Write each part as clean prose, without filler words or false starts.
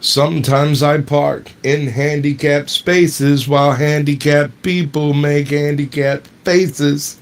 Sometimes I park in handicapped spaces while handicapped people make handicapped faces.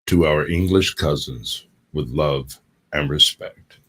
To our English cousins, with love and respect.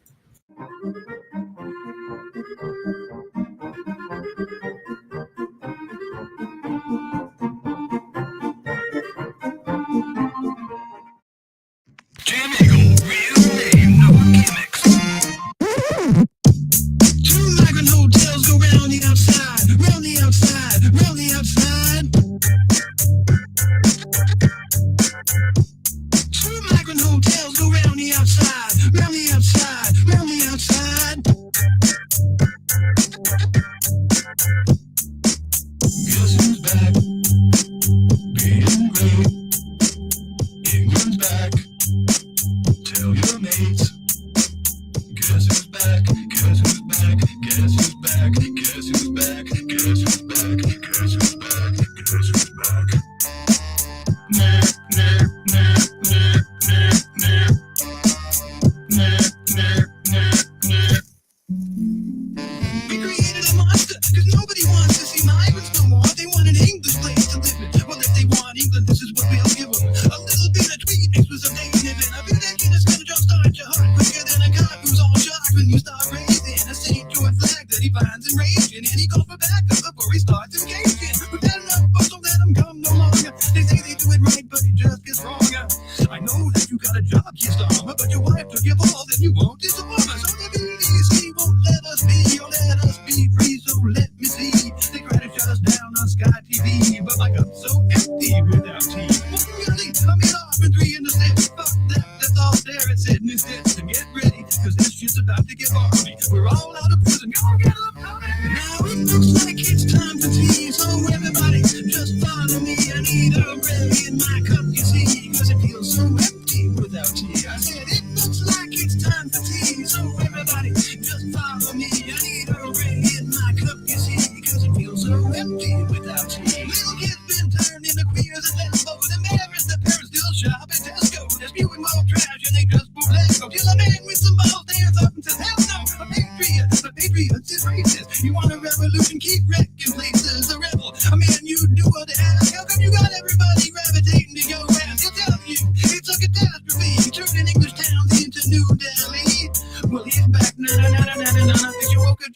Everybody gravitating to your ass. It's a catastrophe, turning English towns into new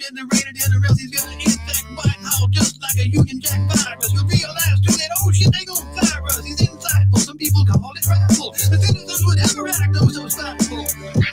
generated in, or else he's gonna infect Whitehall just like a Union Jack virus. You'll realize too that, oh shit, they gon' fire us. He's insightful, some people call it rifle. The citizens would ever act oh so spiteful.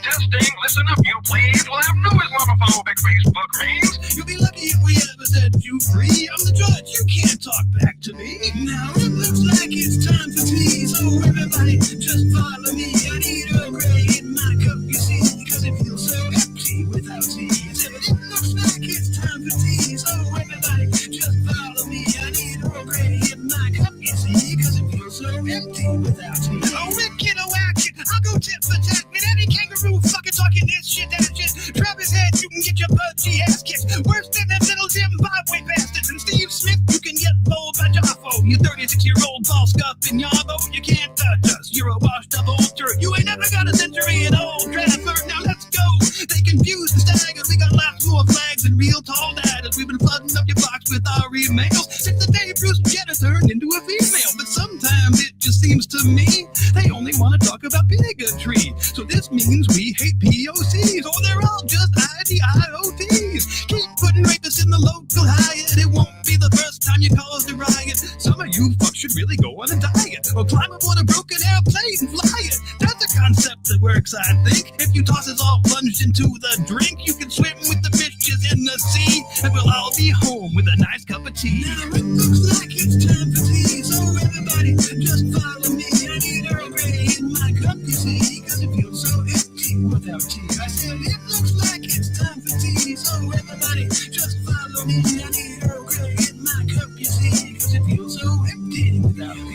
Testing, listen up, you please. We'll have no Islamophobic Facebook memes. You'll be lucky if we ever set you free. I'm the judge, you can't talk back to me. Now it looks like it's time for tea, so everybody just follow me. I need Earl Grey in my cup, you see, because it feels so empty without tea. I said, but it looks like it's time for tea, so everybody just follow me. I need Earl Grey in my cup, you see, because it feels so empty without tea. Oh, wicked, oh, action, I'll go tit for tat with any kangaroo fucking talking this shit, that shit. Drop his head, you can get your pudgy ass kicked. Worse than them little Zimbabwe bastards. And Steve Smith, you can get bowled by Jaffo. You 36-year-old ball scuffing Yarbo, you can't touch us. You're a washed up old jerk. You ain't never got a century in old Trafford. Now let's go. They confused and staggered. We got lots more flags and real tall ladders. We've been flooding up your box with our emails since the day Bruce Jenner turned into a female. But sometimes it just seems to me they only want to talk about bigotry. So this means we hate POCs, or they're all just IDIOTs. Keep putting rapists in the local Hyatt. It won't be the first time you caused a riot. Some of you fucks should really go on a diet, or climb aboard a broken airplane and fly it. That's a concept that works, I think. If you toss us all plunged into the drink, you can swim with the bitches in the sea, and we'll all be home with a nice cup of tea. Now it looks like it's time for tea, so everybody just follow me. I need Earl Grey in my cup, you see, because it feels so empty without tea. I said it looks like it's time for tea, so everybody just follow me. I need Earl Grey in my cup, you see, because it feels so empty without tea.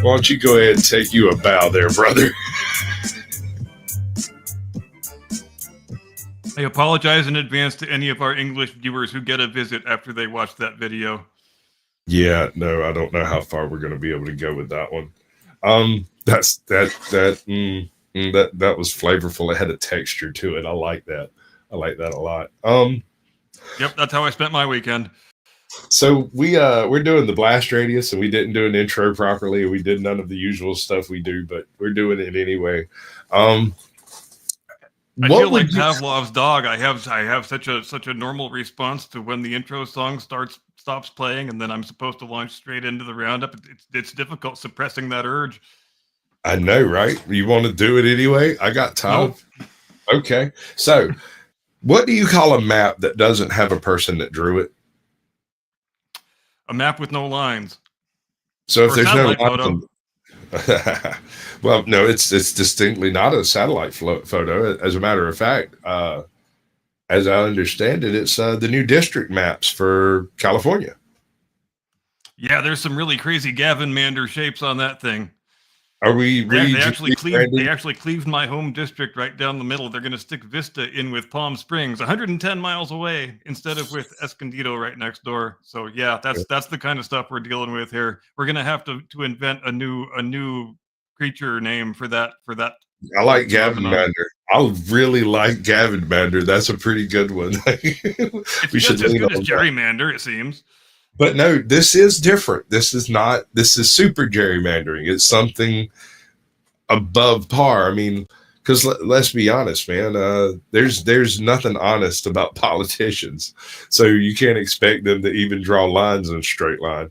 Why don't you go ahead and take you a bow there, brother? I apologize in advance to any of our English viewers who get a visit after they watch that video. Yeah, no, I don't know how far we're going to be able to go with that one. That was flavorful. It had a texture to it. I like that. I like that a lot. Yep, that's how I spent my weekend. So we're doing the blast radius, and we didn't do an intro properly. We did none of the usual stuff we do, but we're doing it anyway. I feel like Pavlov's dog. I have such a normal response to when the intro song stops playing, and then I'm supposed to launch straight into the roundup. It's difficult suppressing that urge. I know, right? You want to do it anyway? I got time. Nope. Okay. So, what do you call a map that doesn't have a person that drew it? A map with no lines. So if there's no lines, well, no, it's distinctly not a satellite photo. As a matter of fact, as I understand it, it's the new district maps for California. Yeah, there's some really crazy Gavin Mander shapes on that thing. Are we? They actually cleaved my home district right down the middle. They're going to stick Vista in with Palm Springs, 110 miles away, instead of with Escondido right next door. So yeah, that's the kind of stuff we're dealing with here. We're going to have to invent a new creature name for that. I like Gavin Mander. I really like Gavin Mander. That's a pretty good one. It's just as good as gerrymander, it seems. But no, this is different. This is super gerrymandering. It's something above par. I mean, because let's be honest, man, there's nothing honest about politicians. So you can't expect them to even draw lines in a straight line.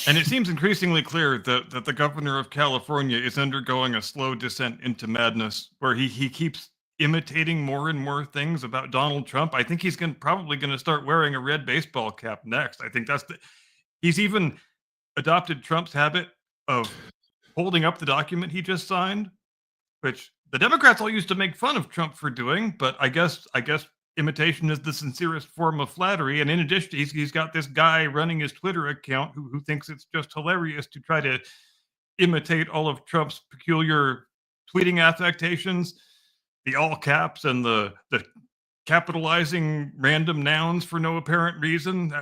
And it seems increasingly clear that the governor of California is undergoing a slow descent into madness, where he keeps imitating more and more things about Donald Trump. I think he's probably going to start wearing a red baseball cap next. I think he's even adopted Trump's habit of holding up the document he just signed, which the Democrats all used to make fun of Trump for doing, but I guess imitation is the sincerest form of flattery. And in addition, he's got this guy running his Twitter account who thinks it's just hilarious to try to imitate all of Trump's peculiar tweeting affectations, the all caps and the capitalizing random nouns for no apparent reason.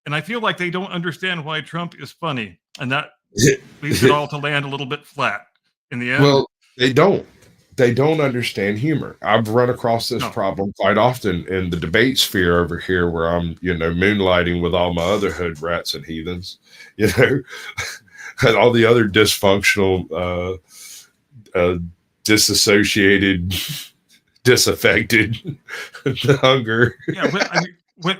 And I feel like they don't understand why Trump is funny, and that leads it all to land a little bit flat in the end. Well, they don't understand humor. I've run across this problem quite often in the debate sphere over here, where I'm, moonlighting with all my other hood rats and heathens, and all the other dysfunctional, disassociated, disaffected, hunger. Yeah,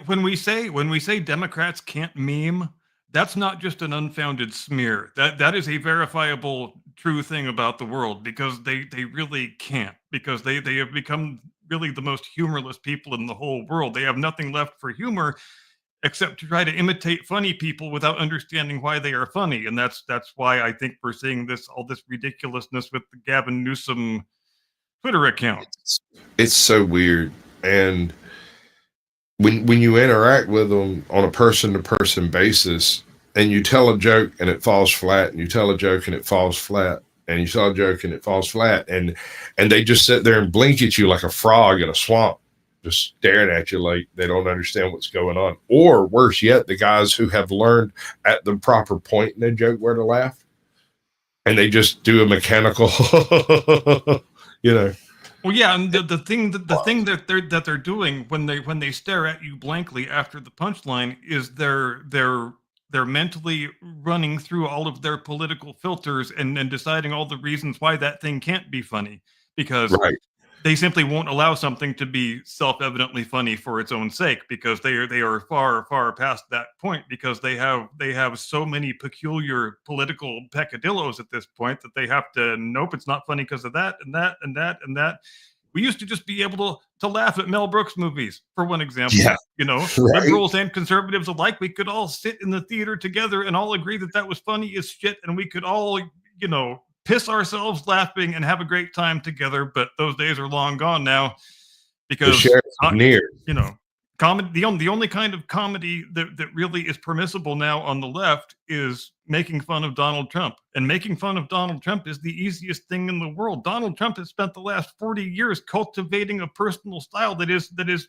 when we say Democrats can't meme, that's not just an unfounded smear. That is a verifiable true thing about the world, because they really can't, because they have become really the most humorless people in the whole world. They have nothing left for humor except to try to imitate funny people without understanding why they are funny. And that's why I think we're seeing all this ridiculousness with the Gavin Newsom Twitter account. It's so weird. And when you interact with them on a person-to-person basis, and you tell a joke and it falls flat, and you tell a joke and it falls flat, and you tell a joke and it falls flat, and they just sit there and blink at you like a frog in a swamp, just staring at you like they don't understand what's going on. Or worse yet, the guys who have learned at the proper point in a joke where to laugh, and they just do a mechanical, Well, yeah, and the thing that they're doing when they stare at you blankly after the punchline is they're mentally running through all of their political filters and deciding all the reasons why that thing can't be funny, because they simply won't allow something to be self-evidently funny for its own sake, because they are far past that point, because they have so many peculiar political peccadillos at this point that they have to, nope, it's not funny because of that and that and that and that. We used to just be able to laugh at Mel Brooks movies, for one example. Yeah, liberals and conservatives alike, we could all sit in the theater together and all agree that was funny as shit, and we could all, piss ourselves laughing and have a great time together. But those days are long gone now, because comedy, the only kind of comedy that really is permissible now on the left is making fun of Donald Trump. And making fun of Donald Trump is the easiest thing in the world. Donald Trump has spent the last 40 years cultivating a personal style that is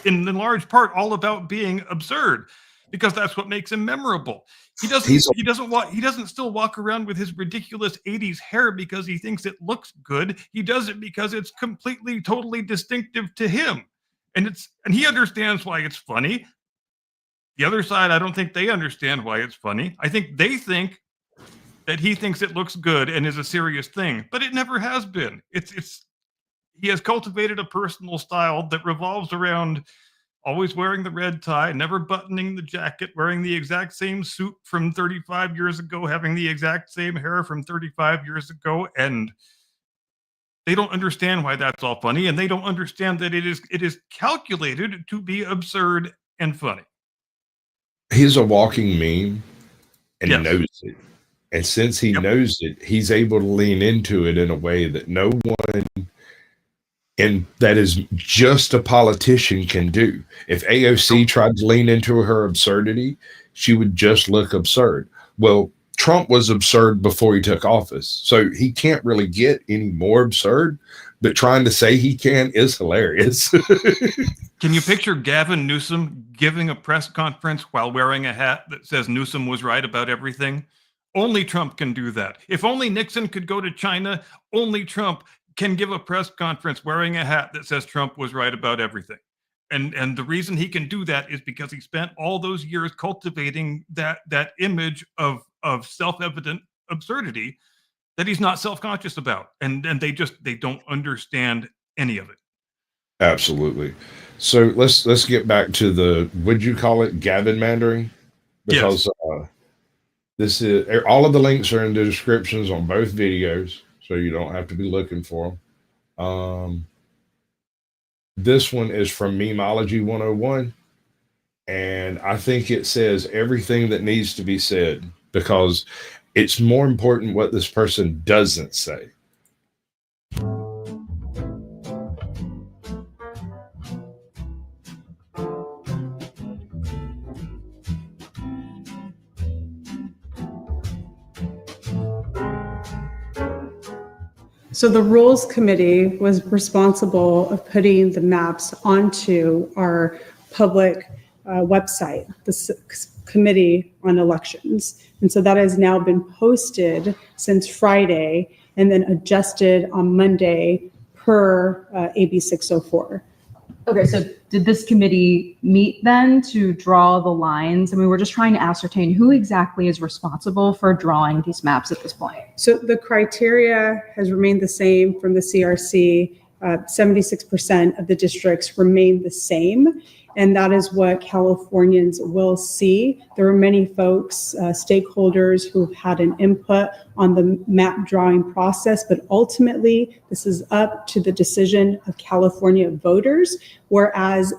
in large part all about being absurd, because that's what makes him memorable. He doesn't still walk around with his ridiculous 80s hair because he thinks it looks good. He does it because it's completely, totally distinctive to him. And he understands why it's funny. The other side, I don't think they understand why it's funny. I think they think that he thinks it looks good and is a serious thing, but it never has been. He has cultivated a personal style that revolves around always wearing the red tie, never buttoning the jacket, wearing the exact same suit from 35 years ago, having the exact same hair from 35 years ago, and they don't understand why that's all funny, and they don't understand that it is calculated to be absurd and funny. He's a walking meme, and he knows it. And since he knows it, he's able to lean into it in a way that no one, and that is just a politician, can do. If AOC tried to lean into her absurdity, she would just look absurd. Well, Trump was absurd before he took office, so he can't really get any more absurd, but trying to say he can is hilarious. Can you picture Gavin Newsom giving a press conference while wearing a hat that says Newsom was right about everything? Only Trump can do that. If only Nixon could go to China, only Trump can give a press conference wearing a hat that says Trump was right about everything. And the reason he can do that is because he spent all those years cultivating that image of self-evident absurdity that he's not self-conscious about. And they don't understand any of it. Absolutely. So let's get back to the, would you call it Gavin mandering? Because this is, all of the links are in the descriptions on both videos, so you don't have to be looking for them. This one is from Memeology 101, and I think it says everything that needs to be said, because it's more important what this person doesn't say. So the Rules Committee was responsible of putting the maps onto our public website, the Committee on Elections. And so that has now been posted since Friday and then adjusted on Monday per AB 604. Okay, so did this committee meet then to draw the lines? I mean, we're just trying to ascertain who exactly is responsible for drawing these maps at this point. So the criteria has remained the same from the CRC. 76% of the districts remain the same, and that is what Californians will see. There are many folks, stakeholders who've had an input on the map drawing process, but ultimately this is up to the decision of California voters, whereas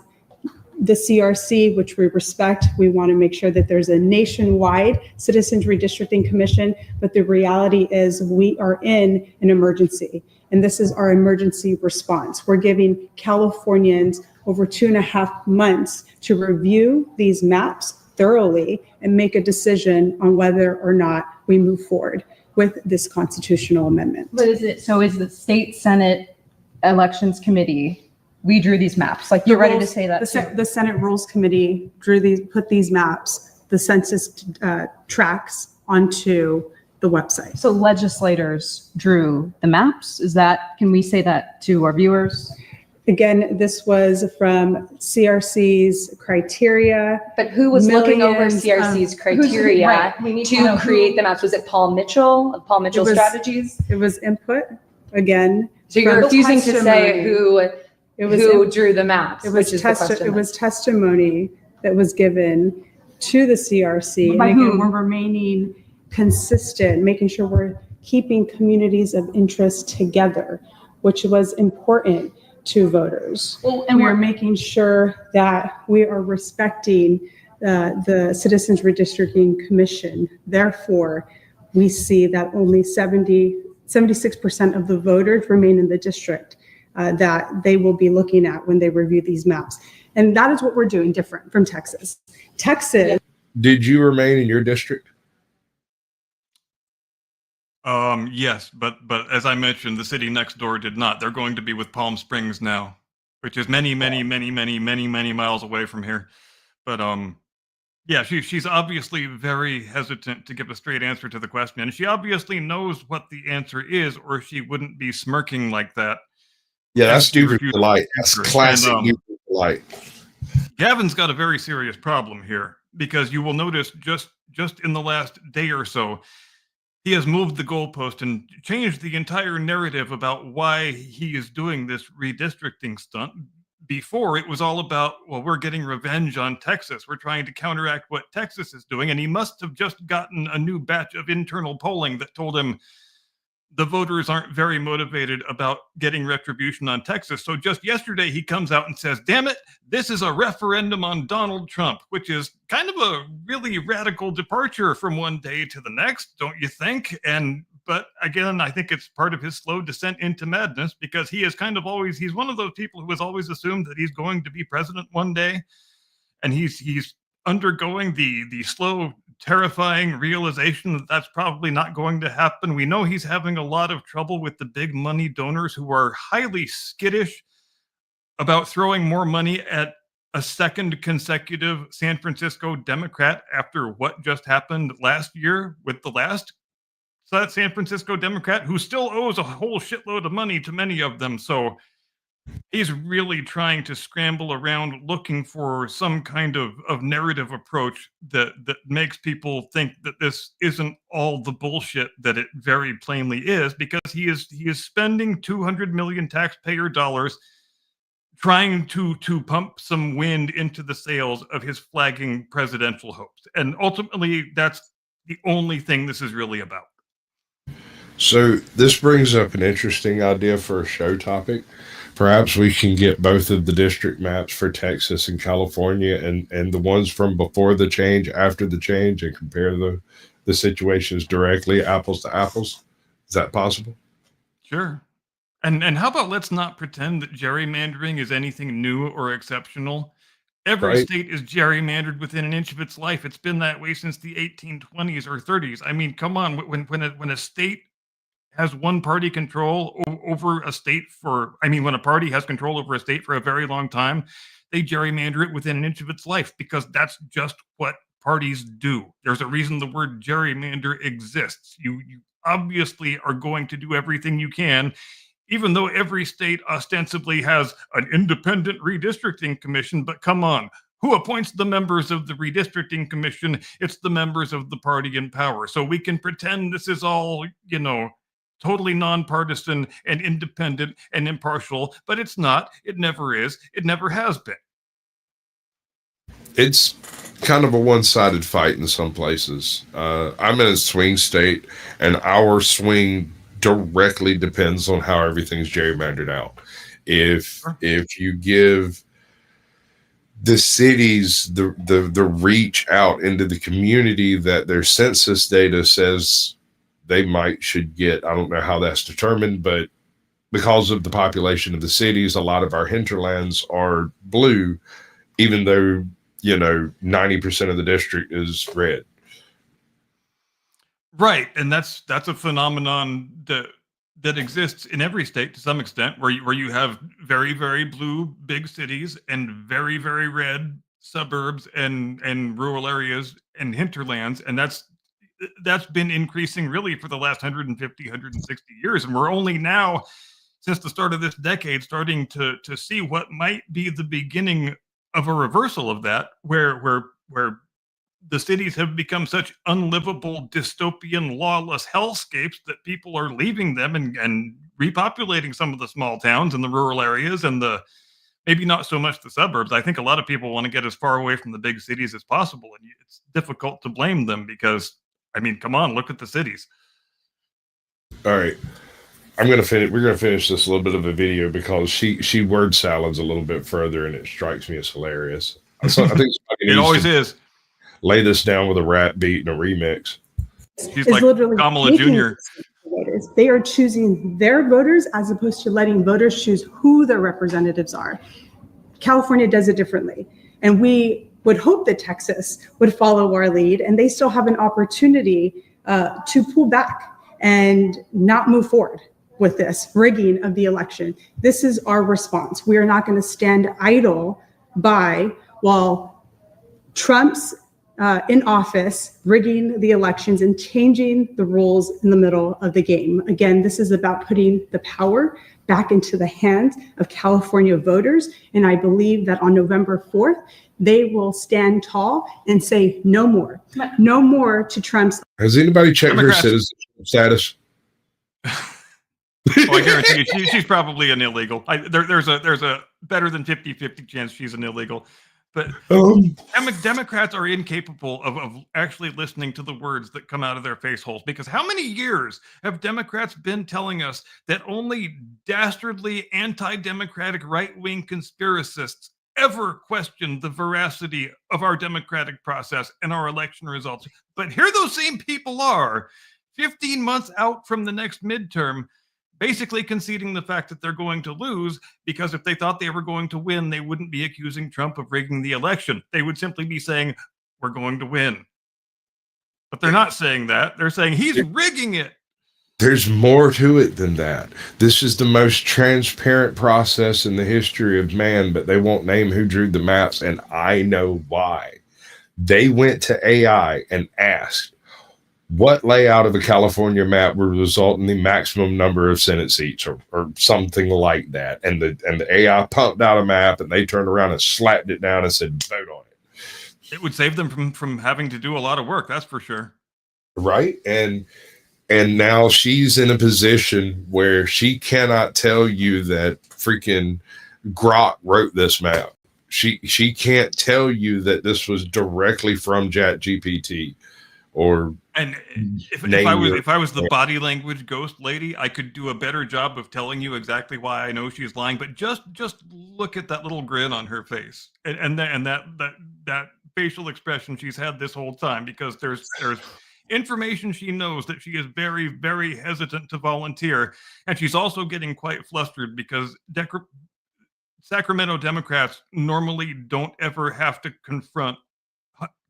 the CRC, which we respect, we want to make sure that there's a nationwide Citizens Redistricting Commission, but the reality is we are in an emergency, and this is our emergency response. We're giving Californians over 2.5 months to review these maps thoroughly and make a decision on whether or not we move forward with this constitutional amendment. But is the state Senate Elections Committee, we drew these maps, like you're ready to say that? The Senate Rules Committee put these maps, the census tracks onto the website. So legislators drew the maps? Can we say that to our viewers? Again, this was from CRC's criteria. But who was looking over CRC's criteria right. to create the maps? Was it Paul Mitchell, of Paul Mitchell Strategies? It was input, again. So you're refusing to say who drew the maps, It was testimony that was given to the CRC. And again, we're remaining consistent, making sure we're keeping communities of interest together, which was important to voters. Well, and we're making sure that we are respecting the Citizens Redistricting Commission. Therefore, we see that only 76% of the voters remain in the district that they will be looking at when they review these maps. And that is what we're doing different from Texas. Did you remain in your district? Yes, but as I mentioned, the city next door did not. They're going to be with Palm Springs now, which is many miles away from here. But yeah, she's obviously very hesitant to give a straight answer to the question, and she obviously knows what the answer is, or she wouldn't be smirking like that. Yeah, that's stupid delight. That's classic delight. Gavin's got a very serious problem here, because you will notice just in the last day or so, he has moved the goalpost and changed the entire narrative about why he is doing this redistricting stunt. Before, it was all about, well, we're getting revenge on Texas. We're trying to counteract what Texas is doing. And he must have just gotten a new batch of internal polling that told him the voters aren't very motivated about getting retribution on Texas. So just yesterday, he comes out and says, damn it, this is a referendum on Donald Trump, which is kind of a really radical departure from one day to the next, don't you think? But again, I think it's part of his slow descent into madness, because he's one of those people who has always assumed that he's going to be president one day. And he's undergoing the slow, terrifying realization that that's probably not going to happen. We know he's having a lot of trouble with the big money donors who are highly skittish about throwing more money at a second consecutive San Francisco Democrat after what just happened last year with the last San Francisco Democrat, who still owes a whole shitload of money to many of them. So he's really trying to scramble around looking for some kind of narrative approach that makes people think that this isn't all the bullshit that it very plainly is, because he is spending 200 million taxpayer dollars trying to pump some wind into the sails of his flagging presidential hopes. And ultimately, that's the only thing this is really about. So this brings up an interesting idea for a show topic. Perhaps we can get both of the district maps for Texas and California and the ones from before the change, after the change, and compare the situations directly, apples to apples. Is that possible? Sure. And how about let's not pretend that gerrymandering is anything new or exceptional. Every state is gerrymandered within an inch of its life. It's been that way since the 1820s or 30s. I mean, come on, when a state has one party control over a state when a party has control over a state for a very long time, they gerrymander it within an inch of its life, because that's just what parties do. There's a reason the word gerrymander exists. You obviously are going to do everything you can, even though every state ostensibly has an independent redistricting commission. But come on, who appoints the members of the redistricting commission? It's the members of the party in power. So we can pretend this is all, totally nonpartisan and independent and impartial, but it's not. It never is. It never has been. It's kind of a one-sided fight in some places. I'm in a swing state, and our swing directly depends on how everything's gerrymandered out. If you give the cities the reach out into the community that their census data says they should get, I don't know how that's determined, but because of the population of the cities, a lot of our hinterlands are blue, even though 90% of the district is red. Right, and that's a phenomenon that exists in every state to some extent, where you have very, very blue big cities and very, very red suburbs and rural areas and hinterlands, and that's been increasing really for the last 150, 160 years, and we're only now, since the start of this decade, starting to see what might be the beginning of a reversal of that, where the cities have become such unlivable, dystopian, lawless hellscapes that people are leaving them and repopulating some of the small towns and the rural areas and maybe not so much the suburbs. I think a lot of people want to get as far away from the big cities as possible, and it's difficult to blame them because, come on, look at the cities. All right. We're going to finish this little bit of a video because she word salads a little bit further, and it strikes me as hilarious. I think it always is. Lay this down with a rap beat and a remix. She's like Kamala Jr. Voters. They are choosing their voters as opposed to letting voters choose who their representatives are. California does it differently. And we would hope that Texas would follow our lead, and they still have an opportunity to pull back and not move forward with this rigging of the election. This is our response. We are not going to stand idle by while Trump's in office, rigging the elections and changing the rules in the middle of the game. Again, this is about putting the power back into the hands of California voters. And I believe that on November 4th, they will stand tall and say no more. No more to Trump's. Has anybody checked her citizenship status? Well, I guarantee you, she's probably an illegal. There's a better than 50-50 chance she's an illegal. But Democrats are incapable of actually listening to the words that come out of their face holes, because how many years have Democrats been telling us that only dastardly anti-democratic right-wing conspiracists ever questioned the veracity of our democratic process and our election results? But here those same people are, 15 months out from the next midterm, basically conceding the fact that they're going to lose, because if they thought they were going to win, they wouldn't be accusing Trump of rigging the election. They would simply be saying, we're going to win. But they're not saying that. They're saying he's rigging it. There's more to it than that. This is the most transparent process in the history of man, but they won't name who drew the maps, and I know why. They went to AI and asked, what layout of a California map would result in the maximum number of Senate seats, or something like that? And the AI pumped out a map, and they turned around and slapped it down and said, vote on it. It would save them from having to do a lot of work, that's for sure. Right? And now she's in a position where she cannot tell you that freaking Grok wrote this map. She can't tell you that this was directly from ChatGPT. And if I was the body language ghost lady, I could do a better job of telling you exactly why I know she's lying. But just look at that little grin on her face and that facial expression she's had this whole time, because there's information she knows that she is very, very hesitant to volunteer, and she's also getting quite flustered because Sacramento Democrats normally don't ever have to confront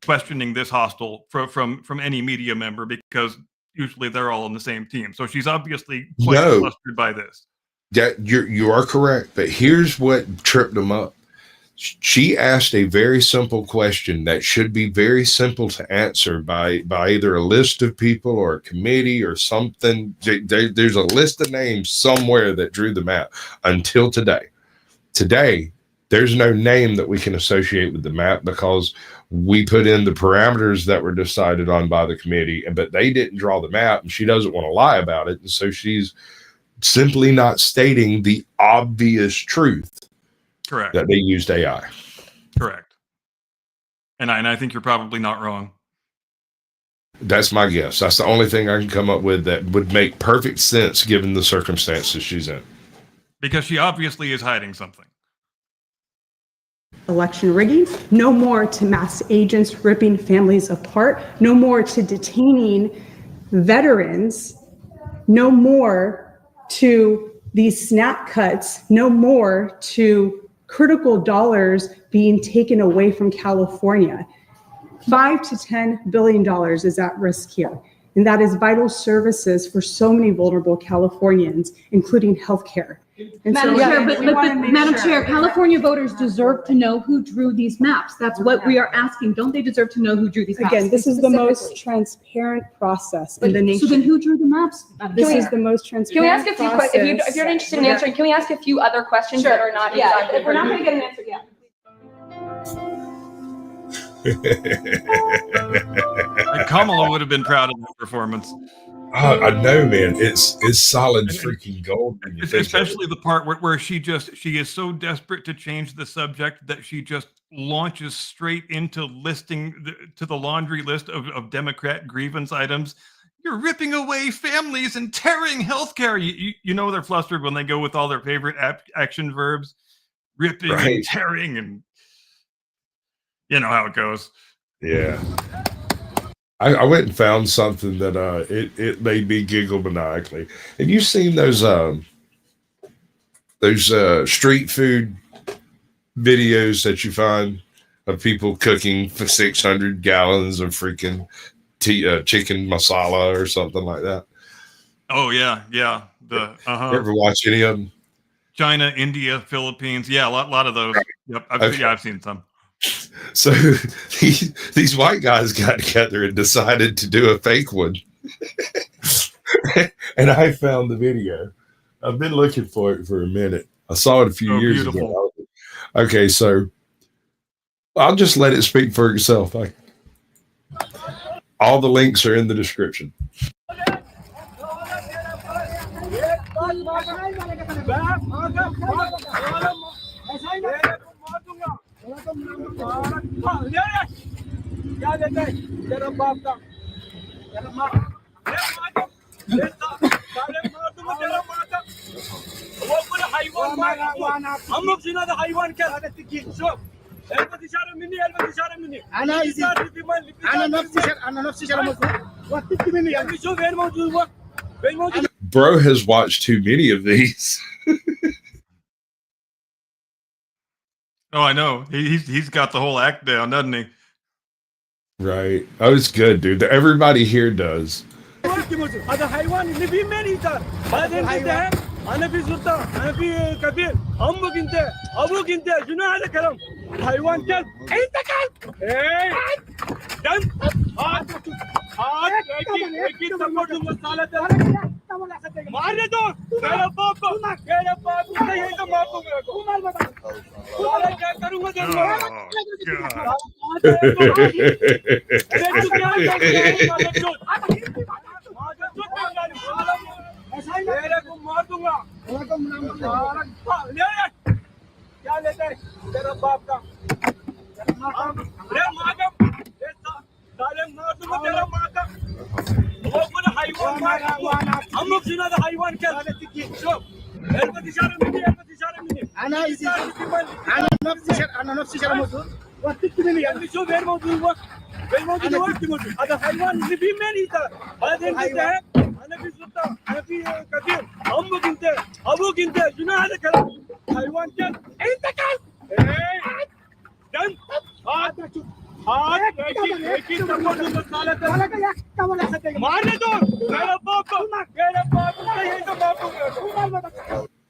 questioning this hostile from any media member, because usually they're all on the same team. So she's obviously quite flustered by this. Yeah, you are correct. But here's what tripped them up. She asked a very simple question that should be very simple to answer by either a list of people or a committee or something. There's a list of names somewhere that drew the map until today. Today, there's no name that we can associate with the map because we put in the parameters that were decided on by the committee, but they didn't draw the map, and she doesn't want to lie about it. And so she's simply not stating the obvious truth. Correct. That they used AI. Correct. And I think you're probably not wrong. That's my guess. That's the only thing I can come up with that would make perfect sense given the circumstances she's in. Because she obviously is hiding something. Election rigging, no more to mass agents ripping families apart, no more to detaining veterans, no more to these snap cuts, no more to critical dollars being taken away from California. $5 to $10 billion is at risk here. And that is vital services for so many vulnerable Californians, including healthcare. Madam Chair, but Madam Chair, California voters deserve to know who drew these maps. That's what we are asking. Don't they deserve to know who drew these maps? Again, this is the most transparent process in the nation. So then who drew the maps? This is the most transparent Can we ask a few process. questions? If you're interested in answering, can we ask a few other questions that are not exactly? If we're not going to get an answer, Kamala would have been proud of that performance. I know, man. It's solid freaking gold. Especially the part where she is so desperate to change the subject that she just launches straight into listing to the laundry list of Democrat grievance items. You're ripping away families and tearing healthcare. You know they're flustered when they go with all their favorite action verbs, ripping and tearing, and you know how it goes. Yeah. I went and found something that it made me giggle maniacally. Have you seen those street food videos that you find of people cooking for 600 gallons of freaking chicken masala or something like that? Oh yeah. The You ever watch any of them? China, India, Philippines. Yeah, a lot of those. Right. Yep. I've seen some. So these white guys got together and decided to do a fake one. And I found the video. I've been looking for it for a minute. I saw it a few years ago. Okay, so I'll just let it speak for itself. All the links are in the description. Bro has watched too many of these. Oh, I know. He's got the whole act down, doesn't he? Right. Oh, it's good, dude. Everybody here does.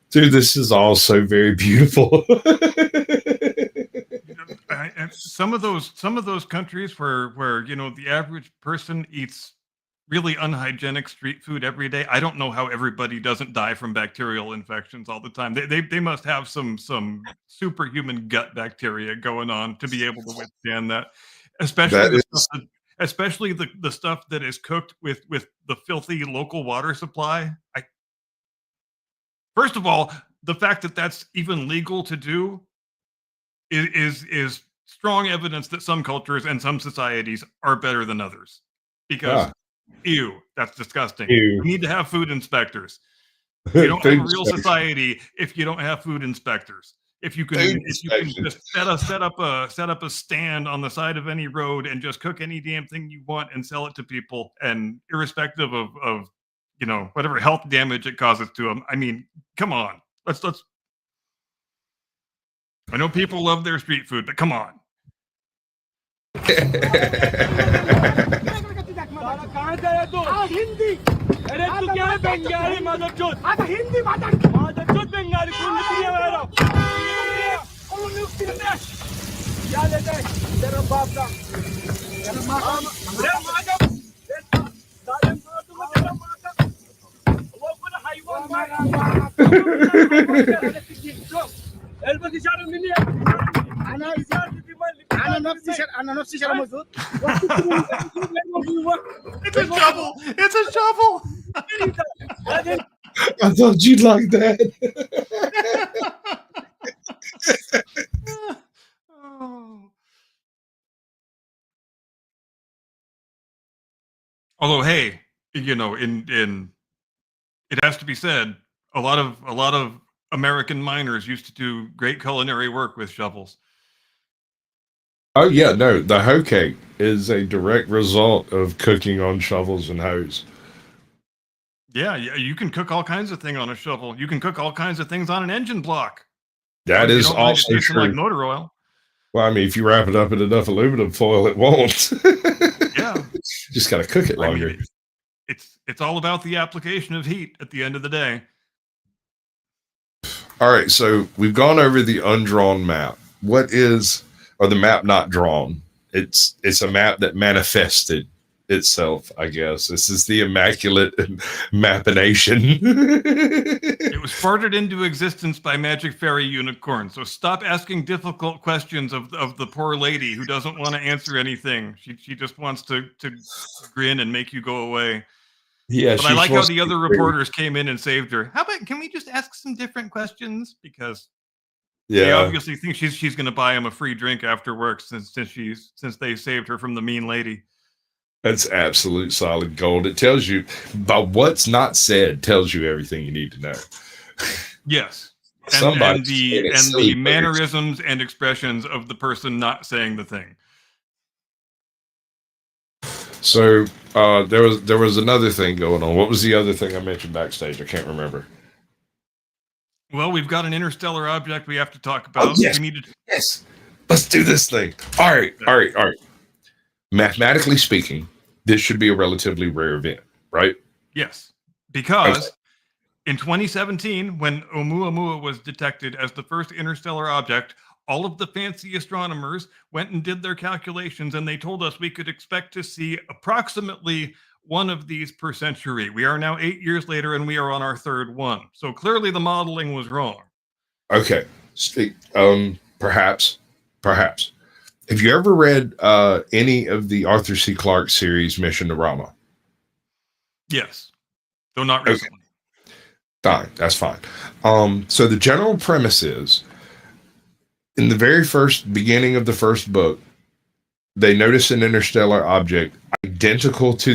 Dude, this is all so very beautiful. And some of those countries where the average person eats really unhygienic street food every day. I don't know how everybody doesn't die from bacterial infections all the time. They must have some superhuman gut bacteria going on to be able to withstand that. Especially the stuff that is cooked with the filthy local water supply. First of all, the fact that that's even legal to do is strong evidence that some cultures and some societies are better than others. Because ew, that's disgusting. Ew. We need to have food inspectors. You don't have a real society if you don't have food inspectors. If you can just set up a stand on the side of any road and just cook any damn thing you want and sell it to people, and irrespective of whatever health damage it causes to them. I mean, come on. Let's. I know people love their street food, but come on. It's a shovel. I thought you'd like that. Although, hey, in it has to be said, a lot of American miners used to do great culinary work with shovels. Oh yeah, no, the hoe cake is a direct result of cooking on shovels and hoes. Yeah, you can cook all kinds of things on a shovel. You can cook all kinds of things on an engine block. That is also true. Like motor oil. Well, I mean, if you wrap it up in enough aluminum foil, it won't. Yeah, just got to cook it longer. I mean, it's all about the application of heat at the end of the day. All right, so we've gone over the undrawn map. Or the map not drawn? It's a map that manifested itself, I guess. This is the immaculate mapination. It was farted into existence by magic fairy unicorn. So stop asking difficult questions of the poor lady who doesn't want to answer anything. She just wants to grin and make you go away. Yeah, but I like how the other reporters came in and saved her. How about, can we just ask some different questions? Because they obviously think she's going to buy him a free drink after work since they saved her from the mean lady. That's absolute solid gold. It tells you, but what's not said tells you everything you need to know. Yes. And the mannerisms and expressions of the person not saying the thing. So there was another thing going on. What was the other thing I mentioned backstage? I can't remember. Well, we've got an interstellar object we have to talk about. Oh, yes. Yes. Let's do this thing. All right. Mathematically speaking, this should be a relatively rare event, right? Yes. Because in 2017, when Oumuamua was detected as the first interstellar object, all of the fancy astronomers went and did their calculations, and they told us we could expect to see approximately one of these per century. We are now 8 years later, and we are on our third one. So clearly the modeling was wrong. Okay. Perhaps. Have you ever read any of the Arthur C. Clarke series, Mission to Rama? Yes. Though not recently. Okay. Fine. That's fine. So the general premise is, in the very beginning of the first book, they notice an interstellar object identical to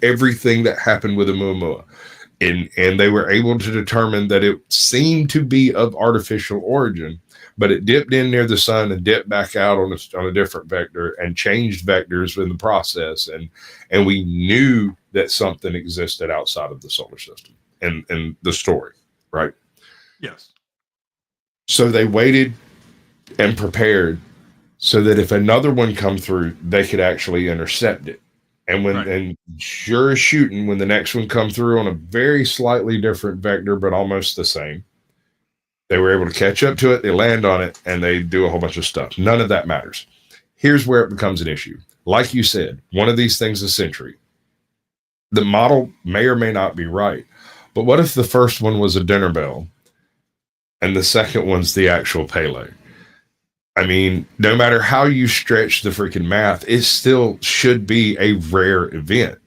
everything that happened with Oumuamua. And they were able to determine that it seemed to be of artificial origin, but it dipped in near the sun and dipped back out on a different vector and changed vectors in the process. And we knew that something existed outside of the solar system and the story, right? Yes. So they waited and prepared so that if another one come through, they could actually intercept it. And and sure as shooting, when the next one come through on a very slightly different vector, but almost the same, they were able to catch up to it, they land on it, and they do a whole bunch of stuff. None of that matters. Here's where it becomes an issue. Like you said, one of these things a century. The model may or may not be right, but what if the first one was a dinner bell and the second one's the actual Pele? I mean, no matter how you stretch the freaking math, it still should be a rare event.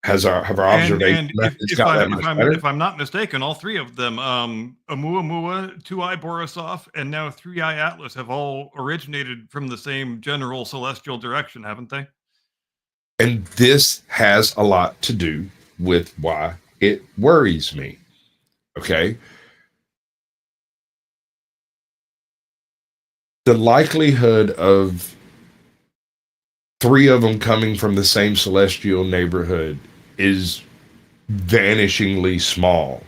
Have our observation methods got that much better? If I'm not mistaken, all three of them, Oumuamua, 2-Eye Borisov, and now 3-Eye Atlas have all originated from the same general celestial direction, haven't they? And this has a lot to do with why it worries me. Okay. The likelihood of three of them coming from the same celestial neighborhood is vanishingly small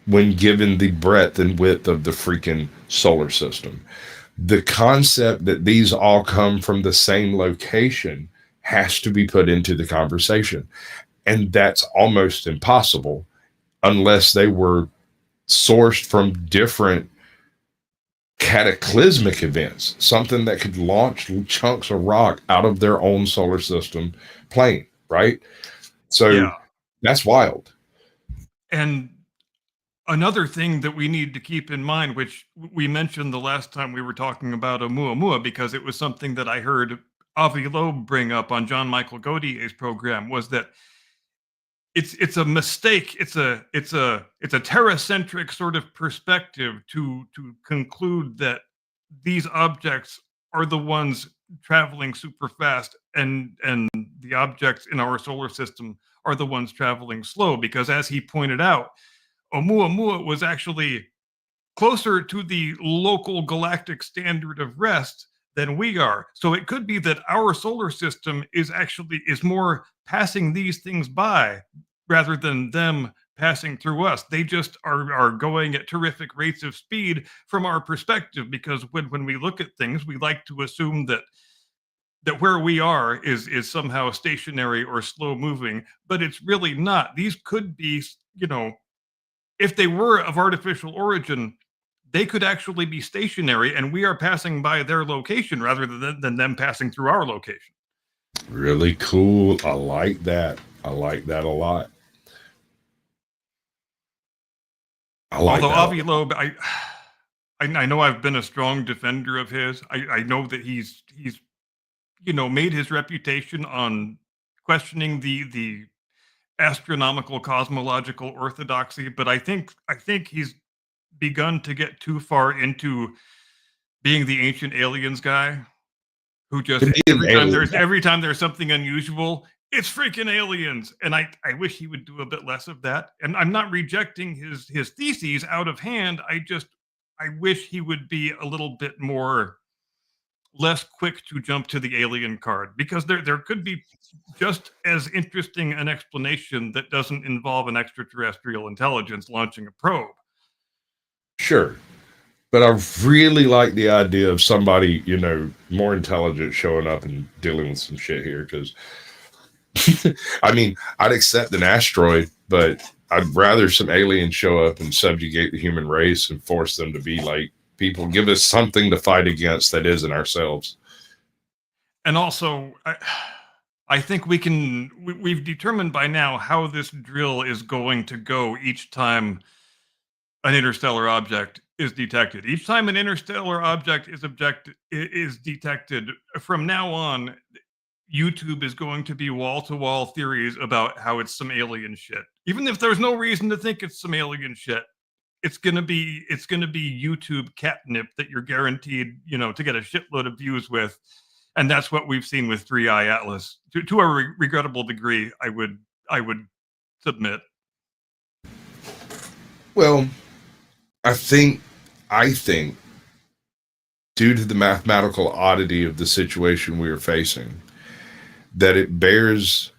when given the breadth and width of the freaking solar system. The concept that these all come from the same location has to be put into the conversation. And that's almost impossible unless they were sourced from different cataclysmic events, something that could launch chunks of rock out of their own solar system plane, right? So that's wild. And another thing that we need to keep in mind, which we mentioned the last time we were talking about Oumuamua, because it was something that I heard Avi Loeb bring up on John Michael Gaudier's program, was that it's a mistake. It's a terracentric sort of perspective to conclude that these objects are the ones traveling super fast and the objects in our solar system are the ones traveling slow, because as he pointed out, Oumuamua was actually closer to the local galactic standard of rest than we are. So it could be that our solar system is more passing these things by rather than them passing through us. They just are going at terrific rates of speed from our perspective, because when we look at things, we like to assume that where we are is somehow stationary or slow moving, but it's really not. These could be, if they were of artificial origin, they could actually be stationary, and we are passing by their location rather than them passing through our location. Really cool. I like that. I like that a lot. Although Avi Loeb, I know I've been a strong defender of his. I know that he's made his reputation on questioning the astronomical cosmological orthodoxy, but I think he's begun to get too far into being the ancient aliens guy who just every time there's something unusual, it's freaking aliens. And I wish he would do a bit less of that. And I'm not rejecting his theses out of hand. I wish he would be a little bit less quick to jump to the alien card, because there could be just as interesting an explanation that doesn't involve an extraterrestrial intelligence launching a probe. Sure. But I really like the idea of somebody, more intelligent showing up and dealing with some shit here. Because, I mean, I'd accept an asteroid, but I'd rather some aliens show up and subjugate the human race and force them to be like people. Give us something to fight against that isn't ourselves. And also, I think we've determined by now how this drill is going to go each time an interstellar object is detected. Each time an interstellar object is detected, from now on, YouTube is going to be wall-to-wall theories about how it's some alien shit. Even if there's no reason to think it's some alien shit, it's gonna be YouTube catnip that you're guaranteed, to get a shitload of views with. And that's what we've seen with 3-Eye Atlas to a regrettable degree. I would submit. Well, I think due to the mathematical oddity of the situation we are facing, that it bears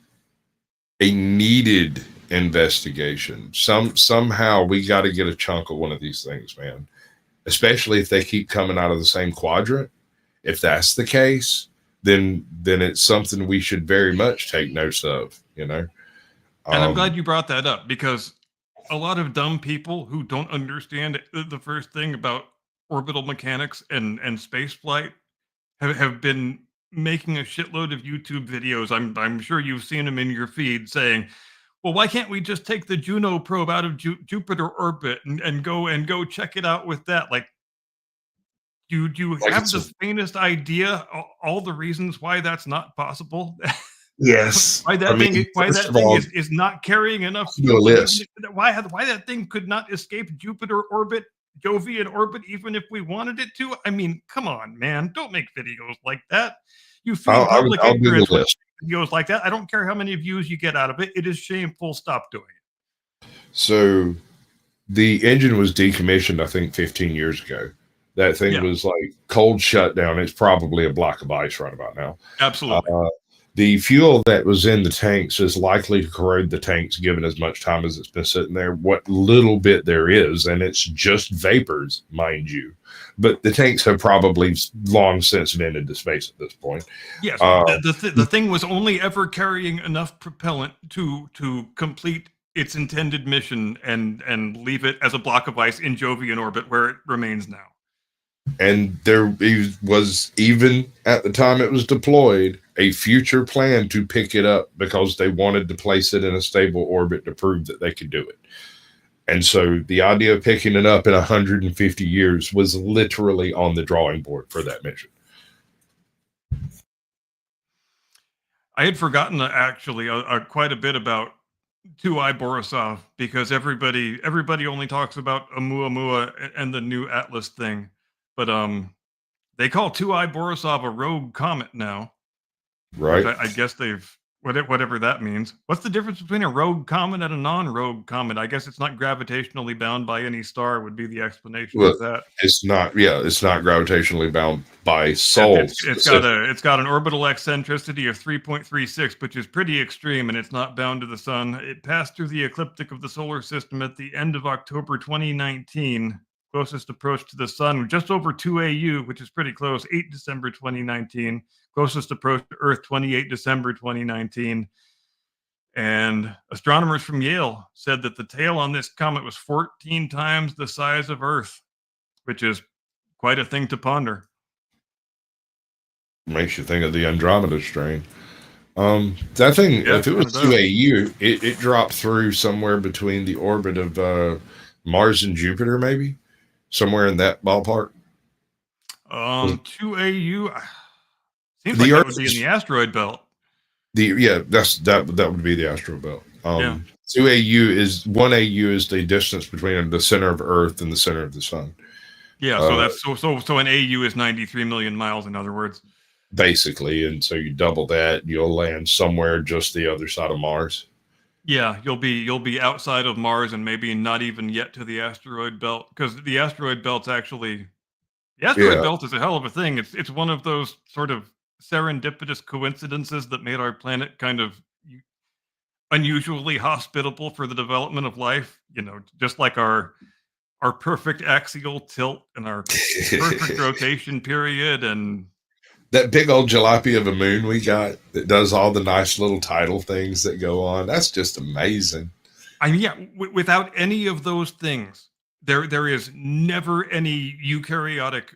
a needed investigation. Somehow we got to get a chunk of one of these things, man. Especially if they keep coming out of the same quadrant. If that's the case, then it's something we should very much take notice of, you know. And I'm glad you brought that up, because a lot of dumb people who don't understand the first thing about orbital mechanics and space flight have been making a shitload of YouTube videos. I'm sure you've seen them in your feed saying, well, why can't we just take the Juno probe out of Jupiter orbit and go check it out with that? Like, do you have the faintest idea all the reasons why that's not possible? Yes. Why that thing is not carrying enough fuel? Why that thing could not escape Jupiter orbit, Jovian orbit, even if we wanted it to? I mean, come on, man. Don't make videos like that. You feed public ignorance with videos like that. I don't care how many views you get out of it. It is shameful. Stop doing it. So the engine was decommissioned, I think, 15 years ago. That thing was like cold shutdown. It's probably a block of ice right about now. Absolutely. The fuel that was in the tanks is likely to corrode the tanks given as much time as it's been sitting there. What little bit there is, and it's just vapors, mind you. But the tanks have probably long since been into space at this point. Yes, the thing was only ever carrying enough propellant to complete its intended mission and leave it as a block of ice in Jovian orbit, where it remains now. And there was, even at the time it was deployed, a future plan to pick it up because they wanted to place it in a stable orbit to prove that they could do it. And so the idea of picking it up in 150 years was literally on the drawing board for that mission. I had forgotten actually quite a bit about 2I Borisov, because everybody only talks about Oumuamua and the new Atlas thing. But they call 2I Borisov a rogue comet now. Right. I guess they've, whatever that means. What's the difference between a rogue comet and a non-rogue comet? I guess it's not gravitationally bound by any star would be the explanation of that. It's not gravitationally bound by Sol. It's got an orbital eccentricity of 3.36, which is pretty extreme, and it's not bound to the sun. It passed through the ecliptic of the solar system at the end of October 2019. Closest approach to the sun, just over 2 AU, which is pretty close, 8 December 2019. Closest approach to Earth, 28 December 2019. And astronomers from Yale said that the tail on this comet was 14 times the size of Earth, which is quite a thing to ponder. Makes you think of the Andromeda strain. That thing, if it was 2 AU, it dropped through somewhere between the orbit of Mars and Jupiter, maybe? Somewhere in that ballpark. 2 AU seems like that would be in the asteroid belt. That would be the asteroid belt. 2 AU is 1 AU is the distance between the center of Earth and the center of the sun. Yeah, so that's so an AU is 93 million miles, in other words. Basically, and so you double that, you'll land somewhere just the other side of Mars. Yeah, you'll be outside of Mars and maybe not even yet to the asteroid belt, because the asteroid belt's actually belt is a hell of a thing. It's one of those sort of serendipitous coincidences that made our planet kind of unusually hospitable for the development of life. You know, just like our perfect axial tilt and our perfect rotation period and that big old jalopy of a moon we got that does all the nice little tidal things that go on. That's just amazing. I mean, without any of those things, there is never any eukaryotic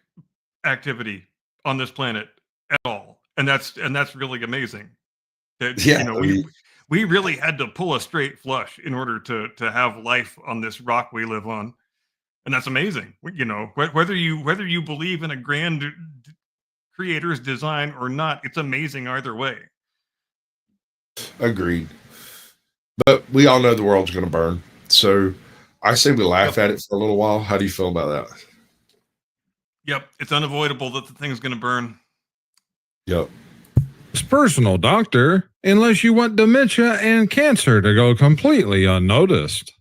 activity on this planet at all. And that's really amazing. We really had to pull a straight flush in order to have life on this rock we live on. And that's amazing. You know, whether you believe in a grand creator's design or not, it's amazing either way. Agreed. But we all know the world's going to burn. So I say we laugh at it for a little while. How do you feel about that? Yep. It's unavoidable that the thing's going to burn. Yep. It's personal, doctor, unless you want dementia and cancer to go completely unnoticed.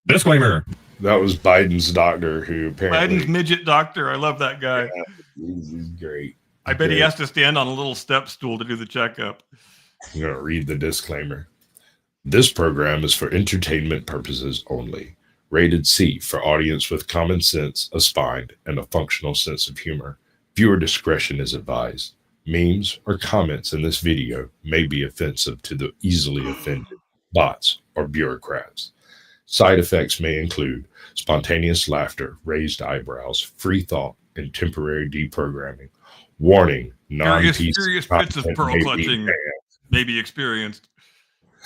Disclaimer. That was Biden's doctor, who apparently... Biden's midget doctor. I love that guy. Yeah, he's great. I bet he has to stand on a little step stool to do the checkup. I'm going to read the disclaimer. This program is for entertainment purposes only. Rated C for audience with common sense, a spine, and a functional sense of humor. Viewer discretion is advised. Memes or comments in this video may be offensive to the easily offended, bots, or bureaucrats. Side effects may include spontaneous laughter, raised eyebrows, free thought, and temporary deprogramming. Warning, non-PC serious fits of pearl clutching may be experienced.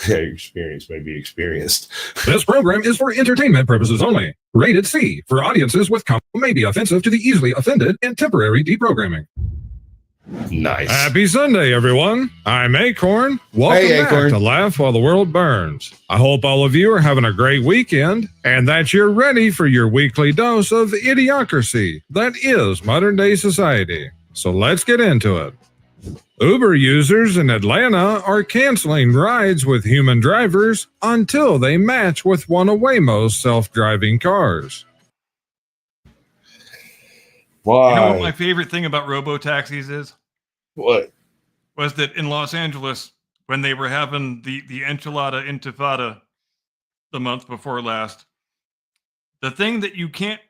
Experience may be experienced. This program is for entertainment purposes only. Rated C for audiences with may be offensive to the easily offended and temporary deprogramming. Nice. Happy Sunday, everyone. I'm Akorn. Welcome Hey, back Akorn. to Laugh While the World Burns. I hope all of you are having a great weekend and that you're ready for your weekly dose of idiocracy that is modern day society. So let's get into it. Uber users in Atlanta are canceling rides with human drivers until they match with one of Waymo's self-driving cars. Why? You know what my favorite thing about robo-taxis is? What? Was that in Los Angeles, when they were having the enchilada intifada the month before last, the thing that you can't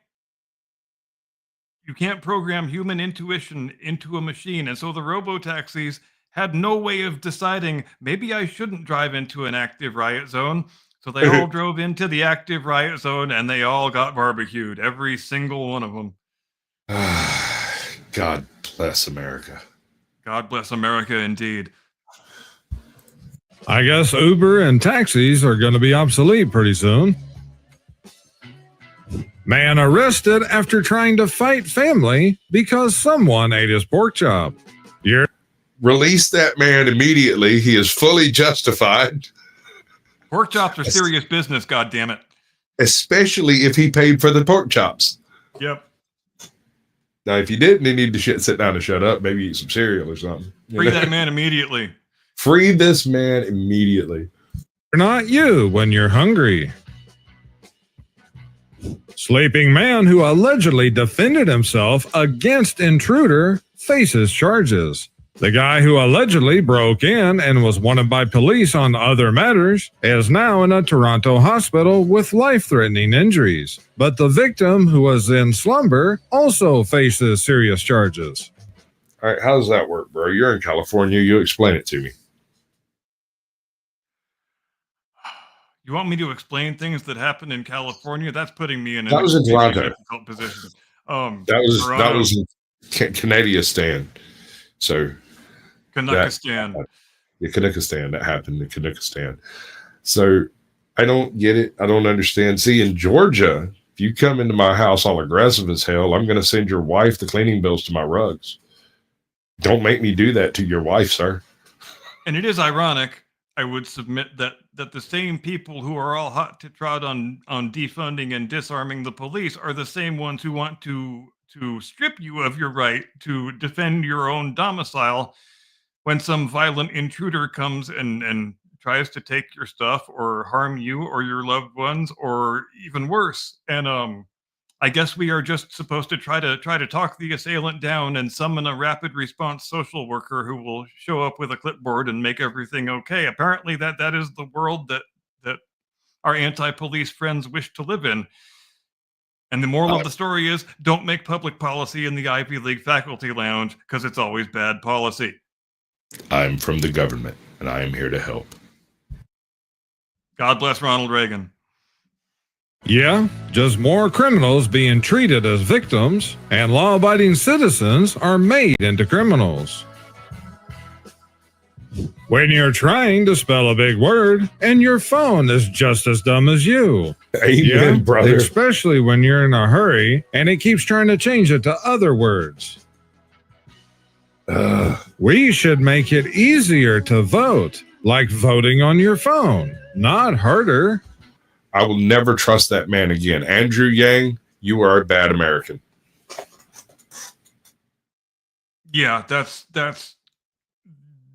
program human intuition into a machine. And so the robo-taxis had no way of deciding, maybe I shouldn't drive into an active riot zone. So they all drove into the active riot zone and they all got barbecued, every single one of them. God bless America. God bless America indeed. I guess Uber and taxis are going to be obsolete pretty soon. Man arrested after trying to fight family because someone ate his pork chop. Release that man immediately. He is fully justified. Pork chops are serious business, goddammit. Especially if he paid for the pork chops. Yep. Now, if you didn't, you need to sit down and shut up. Maybe eat some cereal or something. Free that man immediately. Free this man immediately. Not you when you're hungry. Sleeping man who allegedly defended himself against intruder faces charges. The guy who allegedly broke in and was wanted by police on other matters is now in a Toronto hospital with life-threatening injuries. But the victim, who was in slumber, also faces serious charges. All right, how does that work, bro? You're in California. You explain it to me. You want me to explain things that happened in California? That's putting me in That was in Toronto. difficult position. That was in Canadian. So Kanakistan. The Kanakistan, that happened in Kanakistan. So I don't get it. I don't understand. See, in Georgia, if you come into my house all aggressive as hell, I'm going to send your wife the cleaning bills to my rugs. Don't make me do that to your wife, sir. And it is ironic, I would submit, that the same people who are all hot to trot on defunding and disarming the police are the same ones who want to strip you of your right to defend your own domicile when some violent intruder comes and tries to take your stuff or harm you or your loved ones, or even worse. And I guess we are just supposed to try to talk the assailant down and summon a rapid response social worker who will show up with a clipboard and make everything okay. Apparently that is the world that our anti-police friends wish to live in. And the moral of the story is, don't make public policy in the Ivy League faculty lounge, because it's always bad policy. I'm from the government, and I am here to help. God bless Ronald Reagan. Yeah, just more criminals being treated as victims, and law-abiding citizens are made into criminals. When you're trying to spell a big word, and your phone is just as dumb as you. Amen, brother. Especially when you're in a hurry, and it keeps trying to change it to other words. We should make it easier to vote, like voting on your phone, not harder. I will never trust that man again. Andrew Yang, you are a bad American. Yeah, that's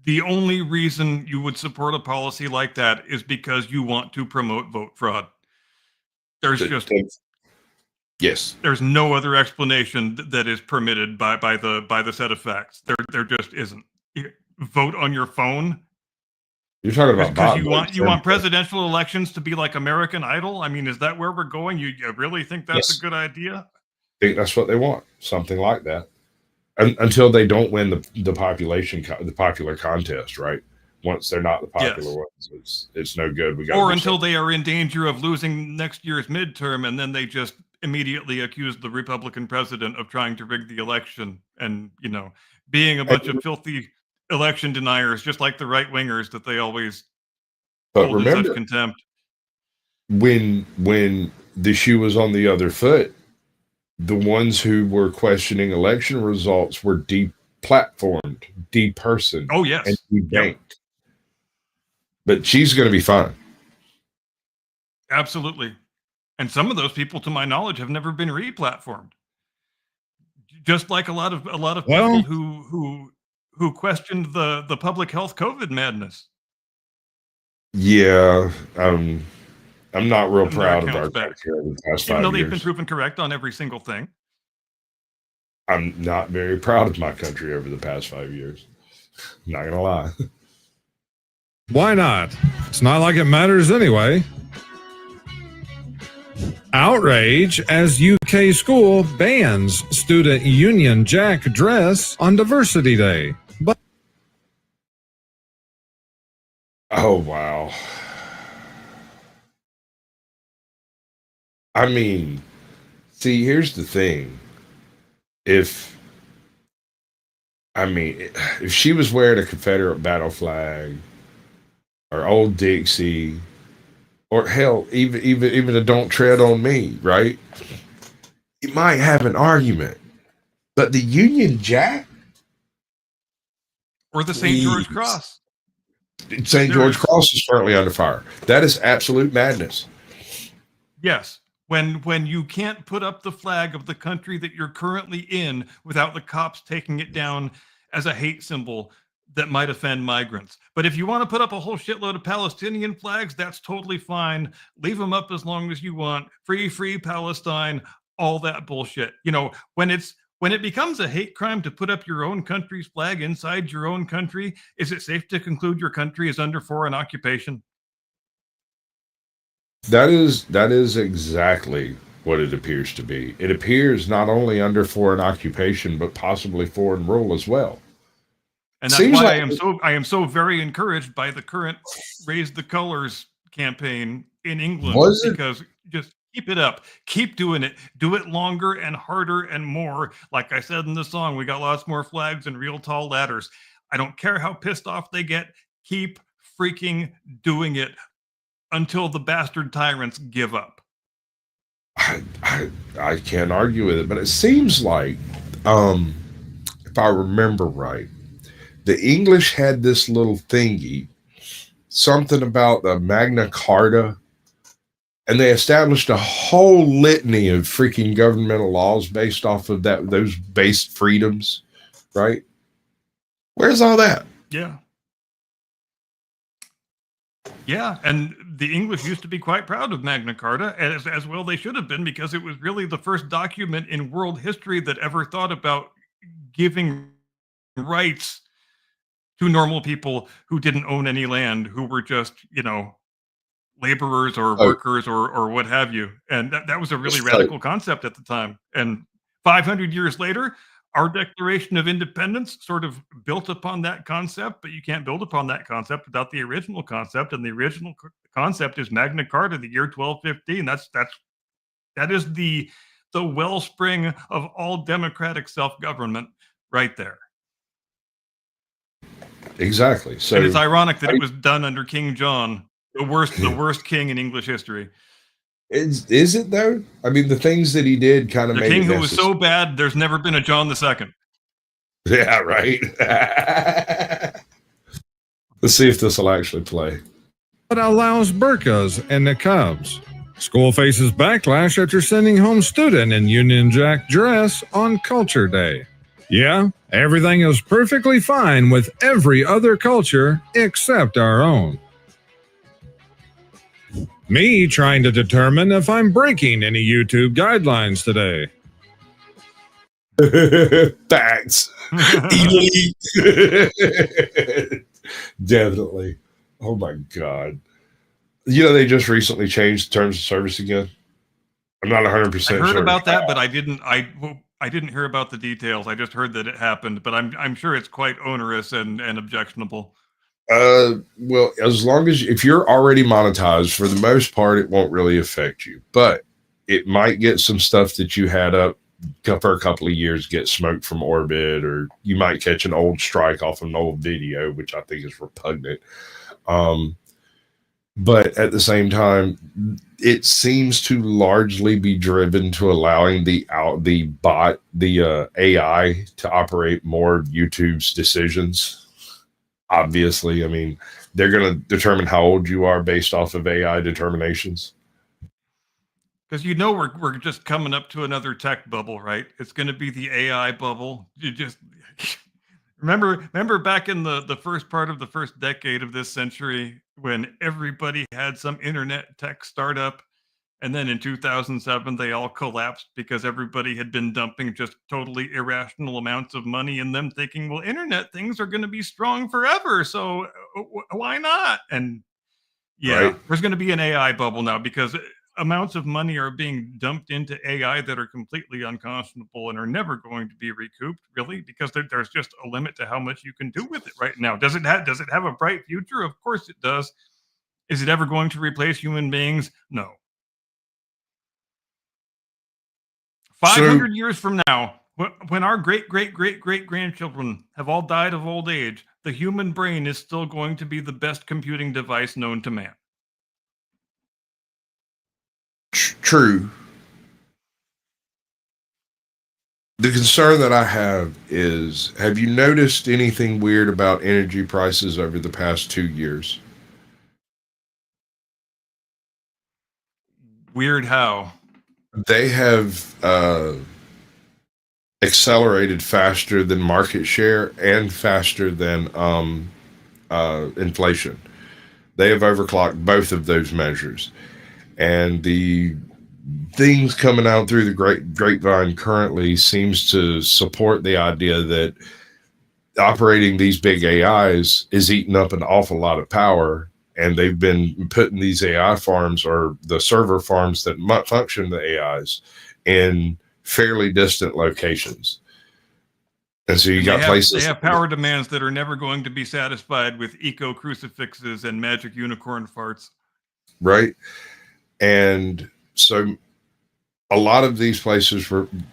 the only reason you would support a policy like that is because you want to promote vote fraud. There's no other explanation that is permitted by the set of facts. There just isn't. Vote on your phone. You're talking about because you want presidential elections to be like American Idol? I mean, is that where we're going? You really think that's a good idea? I think that's what they want. Something like that. until they don't win the popular contest, right? Once they're not the popular Yes. ones, it's no good. Or until they are in danger of losing next year's midterm, and then they just immediately accuse the Republican president of trying to rig the election and, being a bunch of filthy election deniers, just like the right wingers that they always But hold in such remember, contempt. when the shoe was on the other foot, the ones who were questioning election results were deplatformed, depersoned, Oh, yes. and debanked. But she's going to be fine. Absolutely. And some of those people, to my knowledge, have never been re-platformed. Just like a lot of people who questioned the public health COVID madness. Yeah, I'm not real proud of our accounts back. country over the past 5 Even though they've years. been proven correct on every single thing. I'm not very proud of my country over the past 5 years. Not gonna lie. Why not? It's not like it matters anyway. Outrage as UK school bans student Union Jack dress on Diversity Day. But Oh wow. I mean, see, here's the thing. If she was wearing a Confederate battle flag or Old Dixie, or hell, even a Don't Tread on Me, right? You might have an argument. But the Union Jack? Or the St. George Cross. St. George Cross is currently under fire. That is absolute madness. Yes. When you can't put up the flag of the country that you're currently in without the cops taking it down as a hate symbol that might offend migrants. But if you want to put up a whole shitload of Palestinian flags, that's totally fine. Leave them up as long as you want. Free Palestine, all that bullshit. When it becomes a hate crime to put up your own country's flag inside your own country, is it safe to conclude your country is under foreign occupation? That is exactly what it appears to be. It appears not only under foreign occupation, but possibly foreign rule as well. And that's why I am so very encouraged by the current Raise the Colors campaign in England. Because just keep it up. Keep doing it. Do it longer and harder and more. Like I said in the song, we got lots more flags and real tall ladders. I don't care how pissed off they get. Keep freaking doing it until the bastard tyrants give up. I can't argue with it, but it seems like, if I remember right, the English had this little thingy, something about the Magna Carta, and they established a whole litany of freaking governmental laws based off of those base freedoms, right? Where's all that? Yeah. Yeah, and the English used to be quite proud of Magna Carta, as well they should have been, because it was really the first document in world history that ever thought about giving rights to normal people who didn't own any land, who were just, laborers or workers or what have you. And that was a really radical concept at the time. And 500 years later, our Declaration of Independence sort of built upon that concept, but you can't build upon that concept without the original concept. And the original concept is Magna Carta, the year 1215. That is the wellspring of all democratic self-government right there. Exactly. So, and it's ironic that it was done under King John, the worst king in English history. Is it though? I mean, the things that he did kind of made the king who was so bad, there's never been a John II. Yeah, right. Let's see if this will actually play. It allows burqas and niqabs. School faces backlash after sending home student in Union Jack dress on Culture Day. Yeah, everything is perfectly fine with every other culture except our own. Me trying to determine if I'm breaking any YouTube guidelines today. Facts. Elite. Definitely. Oh my God. They just recently changed terms of service again. I'm not 100% sure. I heard about that, but I didn't. I didn't hear about the details. I just heard that it happened, but I'm sure it's quite onerous and objectionable. Well, as long as if you're already monetized, for the most part, it won't really affect you. But it might get some stuff that you had up for a couple of years get smoked from orbit, or you might catch an old strike off an old video, which I think is repugnant. But at the same time, it seems to largely be driven to allowing the AI to operate more of YouTube's decisions. Obviously, I mean, they're going to determine how old you are based off of AI determinations. Because we're just coming up to another tech bubble, right? It's going to be the AI bubble. You just remember back in the first part of the first decade of this century when everybody had some internet tech startup, and then in 2007 they all collapsed because everybody had been dumping just totally irrational amounts of money in them, thinking, well, internet things are going to be strong forever, so why not? And yeah, Right. there's going to be an AI bubble now because amounts of money are being dumped into AI that are completely unconscionable and are never going to be recouped, really, because there's just a limit to how much you can do with it right now. Does it have a bright future? Of course it does. Is it ever going to replace human beings? No. 500 years from now, when our great-great-great-great-grandchildren have all died of old age, the human brain is still going to be the best computing device known to man. True. The concern that I have is, have you noticed anything weird about energy prices over the past 2 years? Weird how? They have accelerated faster than market share and faster than inflation. They have overclocked both of those measures. And the things coming out through the grapevine currently seems to support the idea that operating these big AIs is eating up an awful lot of power. And they've been putting these AI farms, or the server farms that might function the AIs, in fairly distant locations. And so you got places. They have power demands that are never going to be satisfied with eco crucifixes and magic unicorn farts. Right. And so a lot of these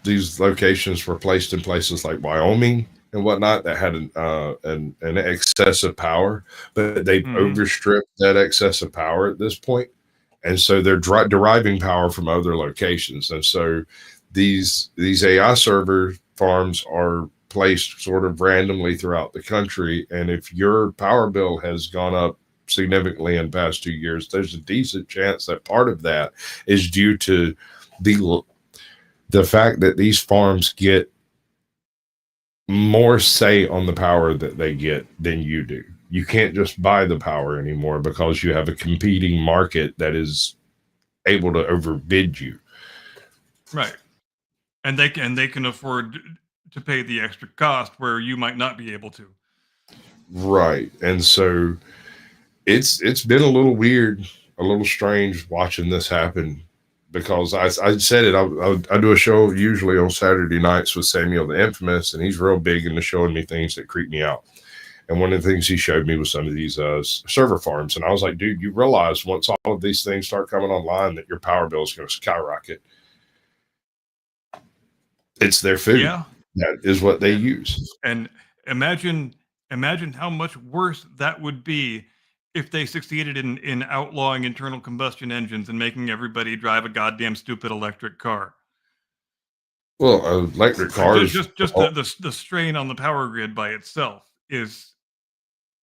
these locations were placed in places like Wyoming and whatnot that had an excessive power, but they've overstripped that excessive power at this point. And so they're deriving power from other locations. And so these AI server farms are placed sort of randomly throughout the country. And if your power bill has gone up significantly in the past 2 years, there's a decent chance that part of that is due to the fact that these farms get more say on the power that they get than you do. You can't just buy the power anymore because you have a competing market that is able to overbid you. Right. And they can afford to pay the extra cost where you might not be able to. Right. And so it's been a little weird, a little strange watching this happen, because I said it, I do a show usually on Saturday nights with Samuel the Infamous, and he's real big into showing me things that creep me out. And one of the things he showed me was some of these server farms. And I was like, dude, you realize once all of these things start coming online that your power bill is going to skyrocket. It's their food. Yeah. That is what they use. And imagine how much worse that would be if they succeeded in outlawing internal combustion engines and making everybody drive a goddamn stupid electric car. Well, electric cars. Just the strain on the power grid by itself is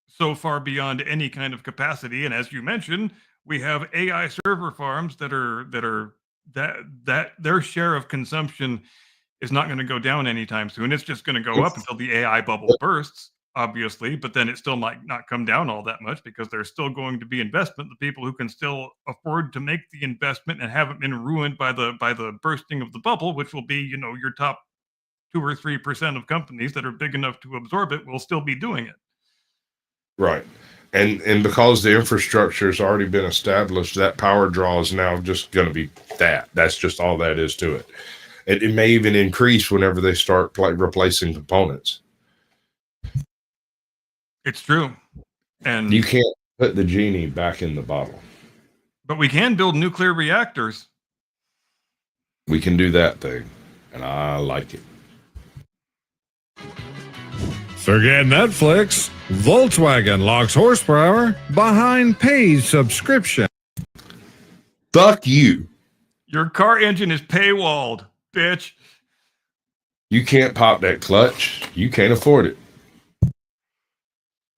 so far beyond any kind of capacity. And as you mentioned, we have AI server farms that their share of consumption is not going to go down anytime soon. It's just going to go up until the AI bubble bursts, obviously, but then it still might not come down all that much because there's still going to be investment. The people who can still afford to make the investment and haven't been ruined by the bursting of the bubble, which will be, your top 2 or 3% of companies that are big enough to absorb it, will still be doing it. Right. And because the infrastructure has already been established, that power draw is now just going to be that. That's just all that is to it. it may even increase whenever they start replacing components. It's true. And you can't put the genie back in the bottle. But we can build nuclear reactors. We can do that thing, and I like it. Forget Netflix. Volkswagen locks horsepower behind paid subscription. Fuck you. Your car engine is paywalled, bitch. You can't pop that clutch. You can't afford it.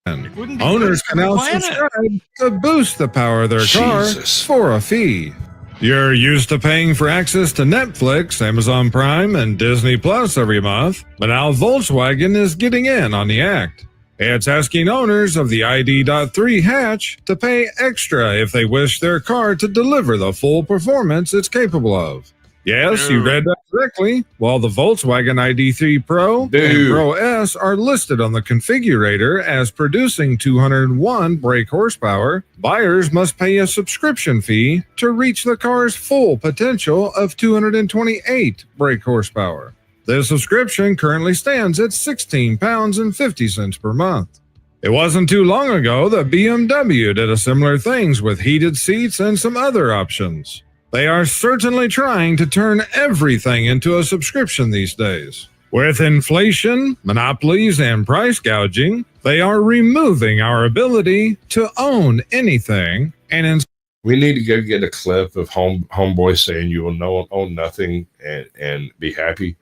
Owners can now subscribe to boost the power of their car for a fee. You're used to paying for access to Netflix, Amazon Prime, and Disney Plus every month, but now Volkswagen is getting in on the act. It's asking owners of the ID.3 hatch to pay extra if they wish their car to deliver the full performance it's capable of. Yes, you read that correctly. While the Volkswagen ID.3 Pro and Pro S are listed on the configurator as producing 201 brake horsepower, buyers must pay a subscription fee to reach the car's full potential of 228 brake horsepower. The subscription currently stands at £16.50 per month. It wasn't too long ago that BMW did a similar things with heated seats and some other options. They are certainly trying to turn everything into a subscription these days. With inflation, monopolies, and price gouging, they are removing our ability to own anything. And we need to go get a clip of homeboy saying you will own nothing and be happy.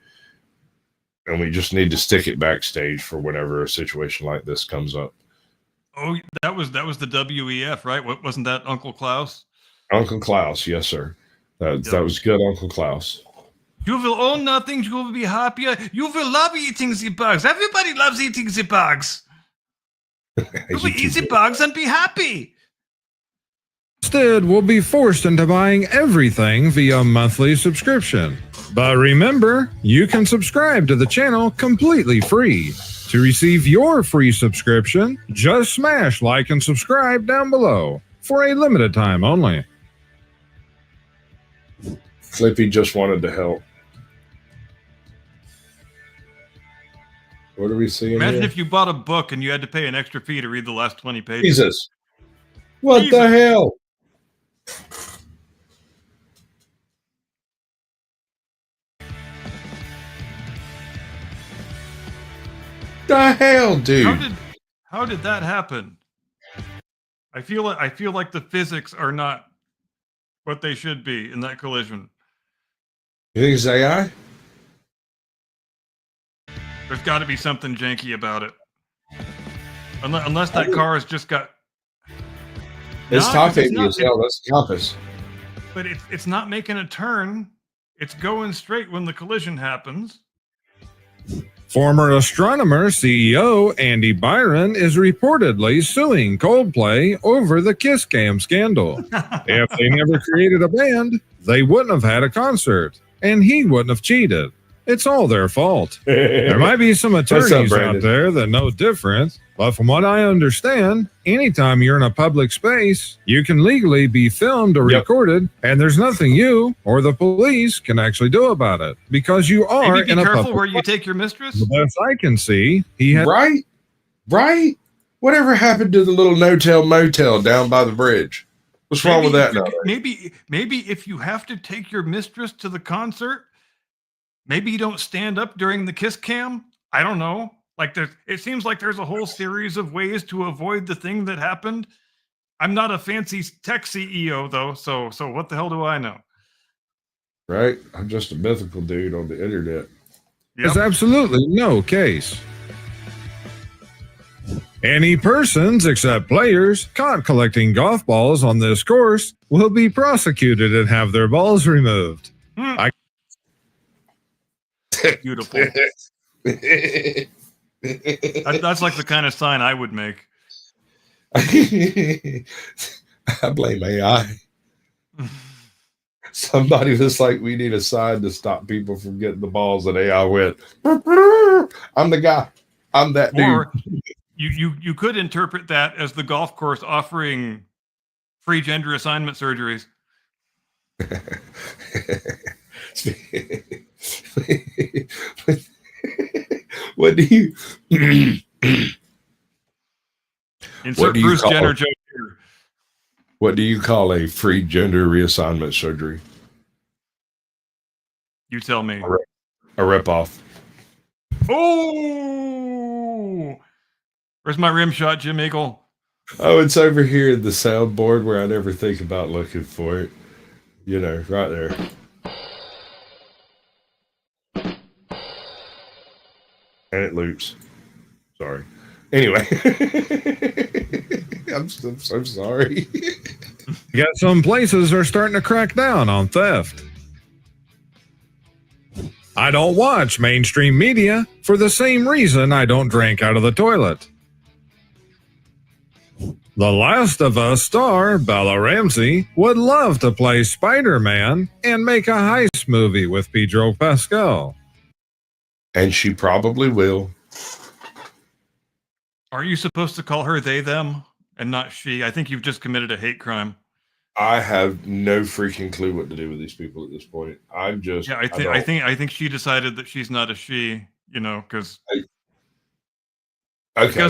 And we just need to stick it backstage for whenever a situation like this comes up. Oh, that was the WEF, right? Wasn't that Uncle Klaus? Uncle Klaus, yes, sir. That was good, Uncle Klaus. You will own nothing, you will be happier. You will love eating the bugs. Everybody loves eating the bugs. You will eat the bugs and be happy. Instead, we'll be forced into buying everything via monthly subscription. But remember, you can subscribe to the channel completely free. To receive your free subscription, just smash like and subscribe down below for a limited time only. Flippy just wanted to help. What are we seeing Imagine here? if you bought a book and you had to pay an extra fee to read the last 20 pages. Jesus. What the hell? The hell, dude? How did that happen? I feel like the physics are not what they should be in that collision. You think it's AI? There's got to be something janky about it. Unless that car has just got... It's top heavy as hell. That's the compass. But it's not making a turn. It's going straight when the collision happens. Former astronomer CEO Andy Byron is reportedly suing Coldplay over the Kiss Cam scandal. If they never created a band, they wouldn't have had a concert, and he wouldn't have cheated. It's all their fault. There might be some attorneys out there that know different, but from what I understand, anytime you're in a public space, you can legally be filmed or recorded, and there's nothing you or the police can actually do about it because you are Maybe in a public. Be careful where you take your mistress. The best I can see, he had right. Whatever happened to the little no-tell motel down by the bridge? What's wrong with that? Maybe if you have to take your mistress to the concert, maybe you don't stand up during the kiss cam. I don't know. Like it seems like there's a whole series of ways to avoid the thing that happened. I'm not a fancy tech CEO though, so what the hell do I know? Right? I'm just a mythical dude on the internet. There's absolutely no case. Any persons except players caught collecting golf balls on this course will be prosecuted and have their balls removed. Beautiful. That's like the kind of sign I would make. I blame AI. Somebody was like, we need a sign to stop people from getting the balls, and AI went, I'm the guy. I'm that dude. Or you could interpret that as the golf course offering free gender assignment surgeries. What do you Insert do you Bruce call Jenner it? joke here. What do you call a free gender reassignment surgery? You tell me. A ripoff. Oh, where's my rim shot, Jim Eagle? Oh, it's over here in the soundboard where I never think about looking for it. You know, right there. And it loops. Sorry. Anyway. I'm so sorry. Yet some places are starting to crack down on theft. I don't watch mainstream media for the same reason I don't drink out of the toilet. The Last of Us star, Bella Ramsey, would love to play Spider-Man and make a heist movie with Pedro Pascal. And she probably will. Are you supposed to call her they, them, and not she? I think you've just committed a hate crime. I have no freaking clue what to do with these people at this point. I'm just Yeah, I think she decided that she's not a she, you know, because there's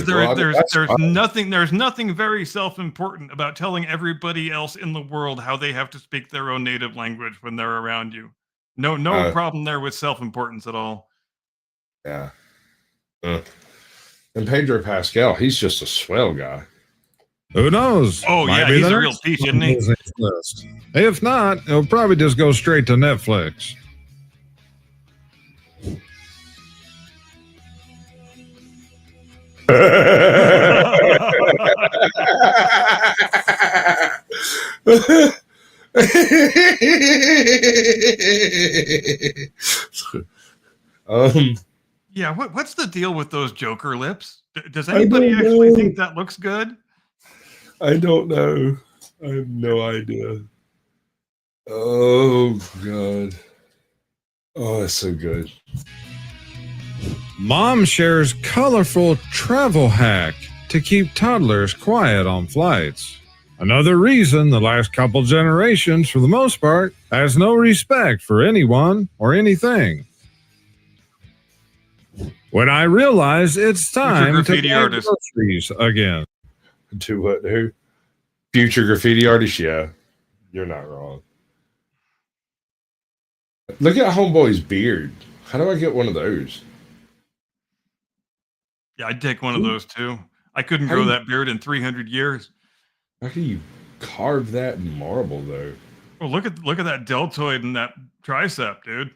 nothing very self-important about telling everybody else in the world how they have to speak their own native language when they're around you. No problem there with self-importance at all. Yeah. And Pedro Pascal, he's just a swell guy. Who knows? Oh, Might yeah, be he's the a real next peach, one isn't he? on Disney's list. If not, it'll probably just go straight to Netflix. Yeah, what's the deal with those Joker lips? Does anybody actually think that looks good? I don't know. I have no idea. Oh, God. Oh, it's so good. Mom shares colorful travel hack to keep toddlers quiet on flights. Another reason the last couple generations, for the most part, has no respect for anyone or anything. When I realize it's time to graffiti buy artist. groceries again. To what? Who? Future graffiti artist? Yeah. You're not wrong. Look at Homeboy's beard. How do I get one of those? Yeah, I'd take one of those too. I couldn't grow that beard in 300 years. How can you carve that in marble, though? Well, look at that deltoid and that tricep, dude.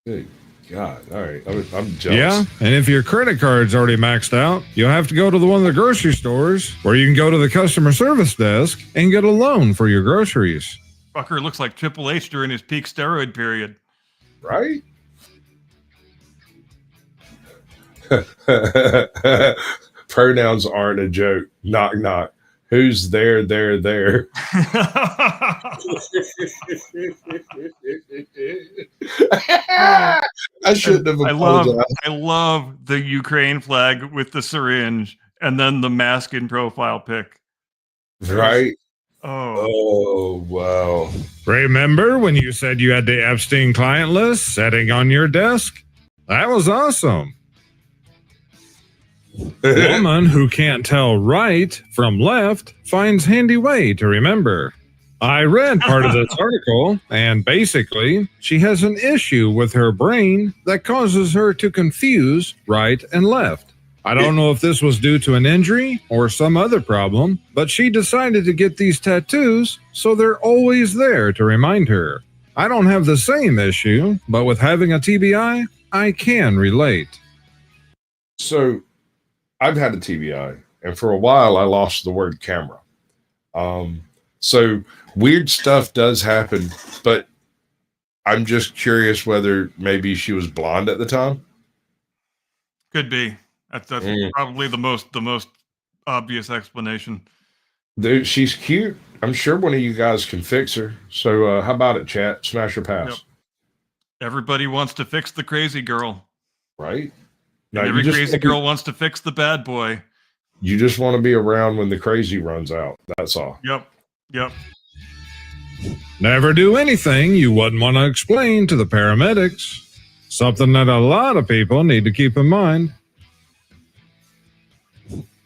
Good God. All right. I'm jealous. Yeah, and if your credit card's already maxed out, you'll have to go to one of the grocery stores where you can go to the customer service desk and get a loan for your groceries. Fucker looks like Triple H during his peak steroid period. Right? Pronouns aren't a joke. Knock, knock. Who's there? I shouldn't have apologized. I love the Ukraine flag with the syringe and then the mask in profile pic. Right? Oh, wow. Remember when you said you had the Epstein client list sitting on your desk? That was awesome. Woman who can't tell right from left finds handy way to remember. I read part of this article, and basically, she has an issue with her brain that causes her to confuse right and left. I don't know if this was due to an injury or some other problem, but she decided to get these tattoos so they're always there to remind her. I don't have the same issue, but with having a TBI, I can relate. So, I've had a TBI, and for a while I lost the word camera. So weird stuff does happen, but I'm just curious whether maybe she was blonde at the time. could be. That's probably the most obvious explanation. Dude, she's cute. I'm sure one of you guys can fix her. So how about it, chat? Smash or pass? Yep. Everybody wants to fix the crazy girl. Right? And every crazy girl wants to fix the bad boy. You just want to be around when the crazy runs out. That's all. Yep. Never do anything you wouldn't want to explain to the paramedics. Something that a lot of people need to keep in mind.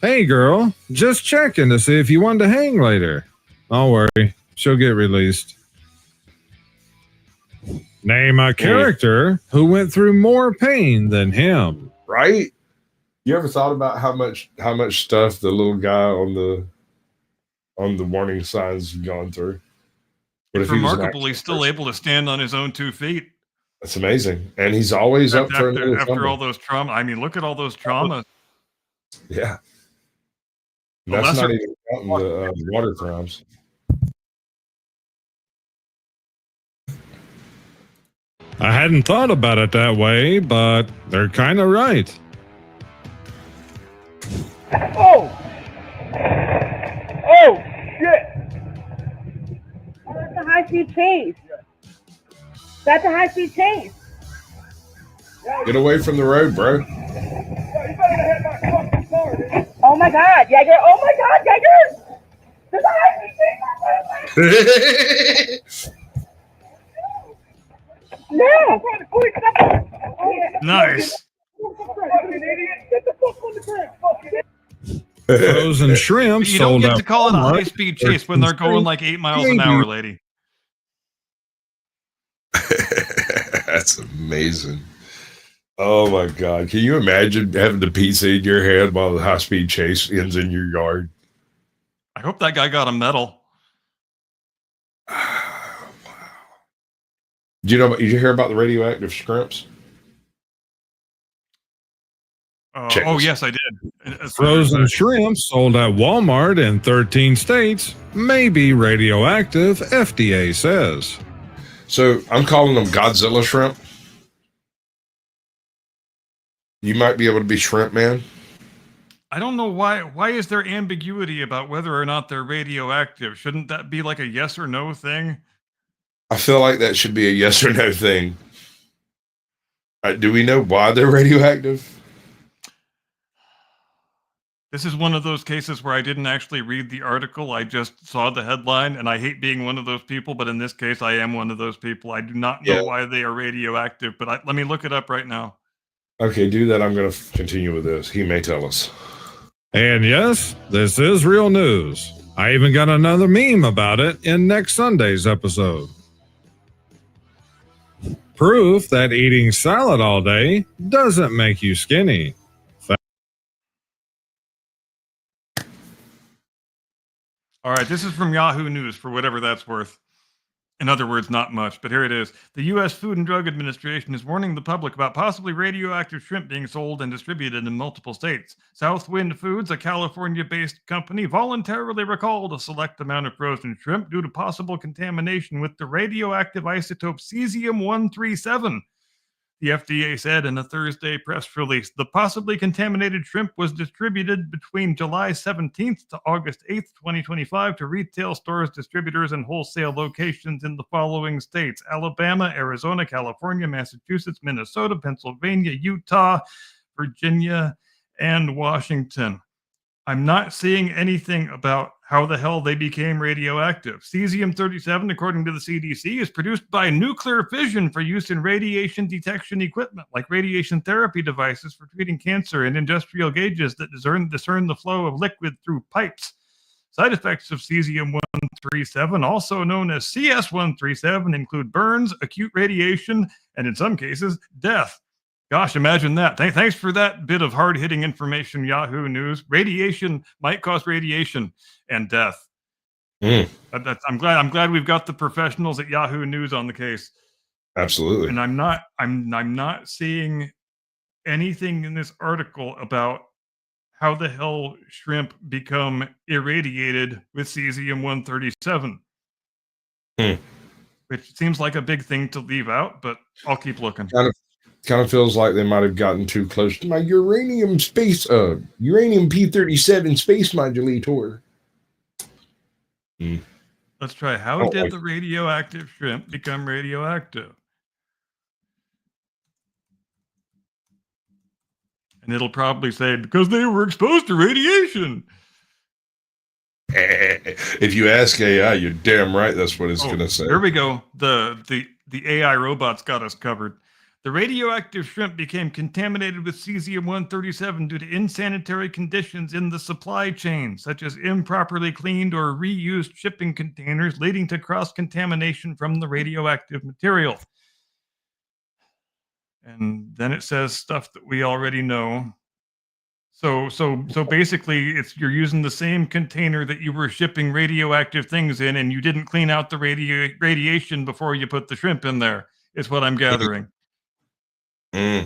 Hey girl, just checking to see if you wanted to hang later. Don't worry, she'll get released. Name a character who went through more pain than him. Right? You ever thought about how much stuff the little guy on the warning signs has gone through? But It's remarkable he's still able to stand on his own 2 feet. That's amazing. And he's always up for after all those trauma. I mean, look at all those traumas. Yeah. That's not even counting the water crimes. I hadn't thought about it that way, but they're kind of right. Oh! Oh, shit! That's a high-speed chase. That's a high-speed chase. Get away from the road, bro. Oh my God, Jaeger! Oh my God, Jaeger! There's a high-speed chase. No! Nice. Frozen shrimp You don't sold get out to call it a Walmart. high-speed chase when they're going like 8 miles an hour, lady. That's amazing. Oh my God. Can you imagine having the pizza in your hand while the high-speed chase ends in your yard? I hope that guy got a medal. Wow. Did you hear about the radioactive shrimps? Oh, yes, I did. Frozen shrimp sold at Walmart in 13 states may be radioactive, FDA says. So I'm calling them Godzilla shrimp. You might be able to be shrimp man. I don't know why. Why is there ambiguity about whether or not they're radioactive? Shouldn't that be like a yes or no thing? I feel like that should be a yes or no thing. Do we know why they're radioactive? This is one of those cases where I didn't actually read the article. I just saw the headline, and I hate being one of those people, but in this case, I am one of those people. I do not know why they are radioactive, but let me look it up right now. Okay, do that. I'm going to continue with this. He may tell us. And yes, this is real news. I even got another meme about it in next Sunday's episode. Proof that eating salad all day doesn't make you skinny. All right, this is from Yahoo News for whatever that's worth. In other words, not much, but here it is. The U.S. Food and Drug Administration is warning the public about possibly radioactive shrimp being sold and distributed in multiple states. Southwind Foods, a California-based company, voluntarily recalled a select amount of frozen shrimp due to possible contamination with the radioactive isotope cesium-137. The FDA said in a Thursday press release, the possibly contaminated shrimp was distributed between July 17th to August 8th, 2025 to retail stores, distributors, and wholesale locations in the following states: Alabama, Arizona, California, Massachusetts, Minnesota, Pennsylvania, Utah, Virginia, and Washington. I'm not seeing anything about how the hell they became radioactive. Cesium-37, according to the CDC, is produced by nuclear fission for use in radiation detection equipment, like radiation therapy devices for treating cancer and industrial gauges that discern the flow of liquid through pipes. Side effects of cesium-137, also known as CS-137, include burns, acute radiation, and in some cases, death. Gosh, imagine that. Thanks for that bit of hard-hitting information, Yahoo News. Radiation might cause radiation and death. I'm glad we've got the professionals at Yahoo News on the case. Absolutely. And I'm not seeing anything in this article about how the hell shrimp become irradiated with cesium-137. Which seems like a big thing to leave out, but I'll keep looking. Kind of feels like they might have gotten too close to my uranium P-37 space modulator. Let's try. How did the radioactive shrimp become radioactive? And it'll probably say, because they were exposed to radiation. If you ask AI, you're damn right that's what it's going to say. Here we go. The AI robots got us covered. The radioactive shrimp became contaminated with cesium-137 due to insanitary conditions in the supply chain, such as improperly cleaned or reused shipping containers, leading to cross-contamination from the radioactive material. And then it says stuff that we already know. So basically, you're using the same container that you were shipping radioactive things in, and you didn't clean out the radiation before you put the shrimp in there. Is what I'm gathering. I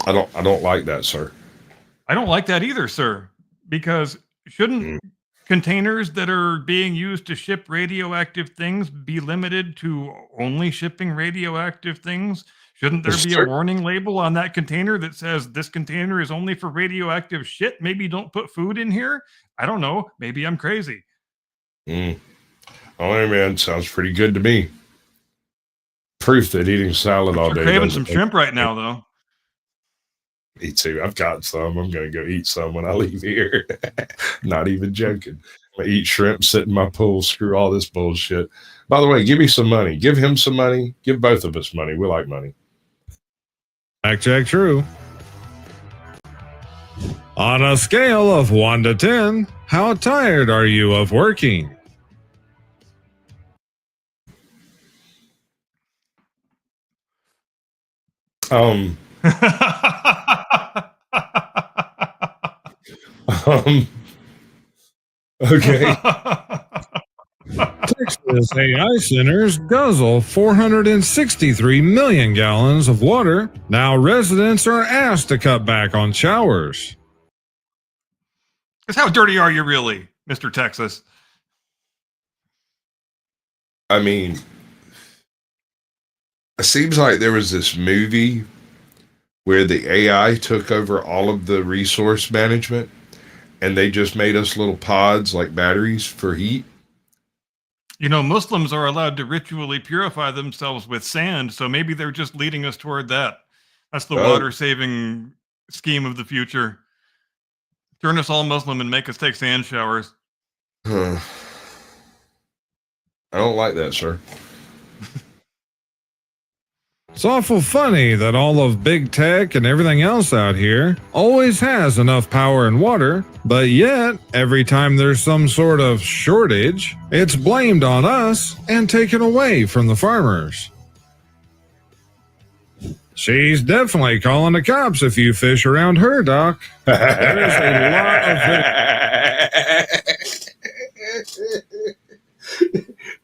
don't like that, sir. I don't like that either, sir. Because shouldn't containers that are being used to ship radioactive things be limited to only shipping radioactive things? Shouldn't there be a warning label on that container that says this container is only for radioactive shit? Maybe don't put food in here. I don't know. Maybe I'm crazy. Oh, man, sounds pretty good to me. Proof that eating salad all day. Craving some shrimp right now, though. Me too. I've got some. I'm going to go eat some when I leave here. Not even joking. I eat shrimp, sit in my pool, screw all this bullshit. By the way, give me some money. Give him some money. Give both of us money. We like money. Fact check true. On a scale of 1 to 10, how tired are you of working? Okay. Texas AI centers guzzle 463 million gallons of water. Now residents are asked to cut back on showers. Because how dirty are you really, Mr. Texas? I mean, it seems like there was this movie where the AI took over all of the resource management and they just made us little pods like batteries for heat. You know, Muslims are allowed to ritually purify themselves with sand, so maybe they're just leading us toward that. That's the water-saving scheme of the future. Turn us all Muslim and make us take sand showers. I don't like that, sir. It's awful funny that all of big tech and everything else out here always has enough power and water, but yet every time there's some sort of shortage, it's blamed on us and taken away from the farmers. She's definitely calling the cops if you fish around her, Doc. There's a lot of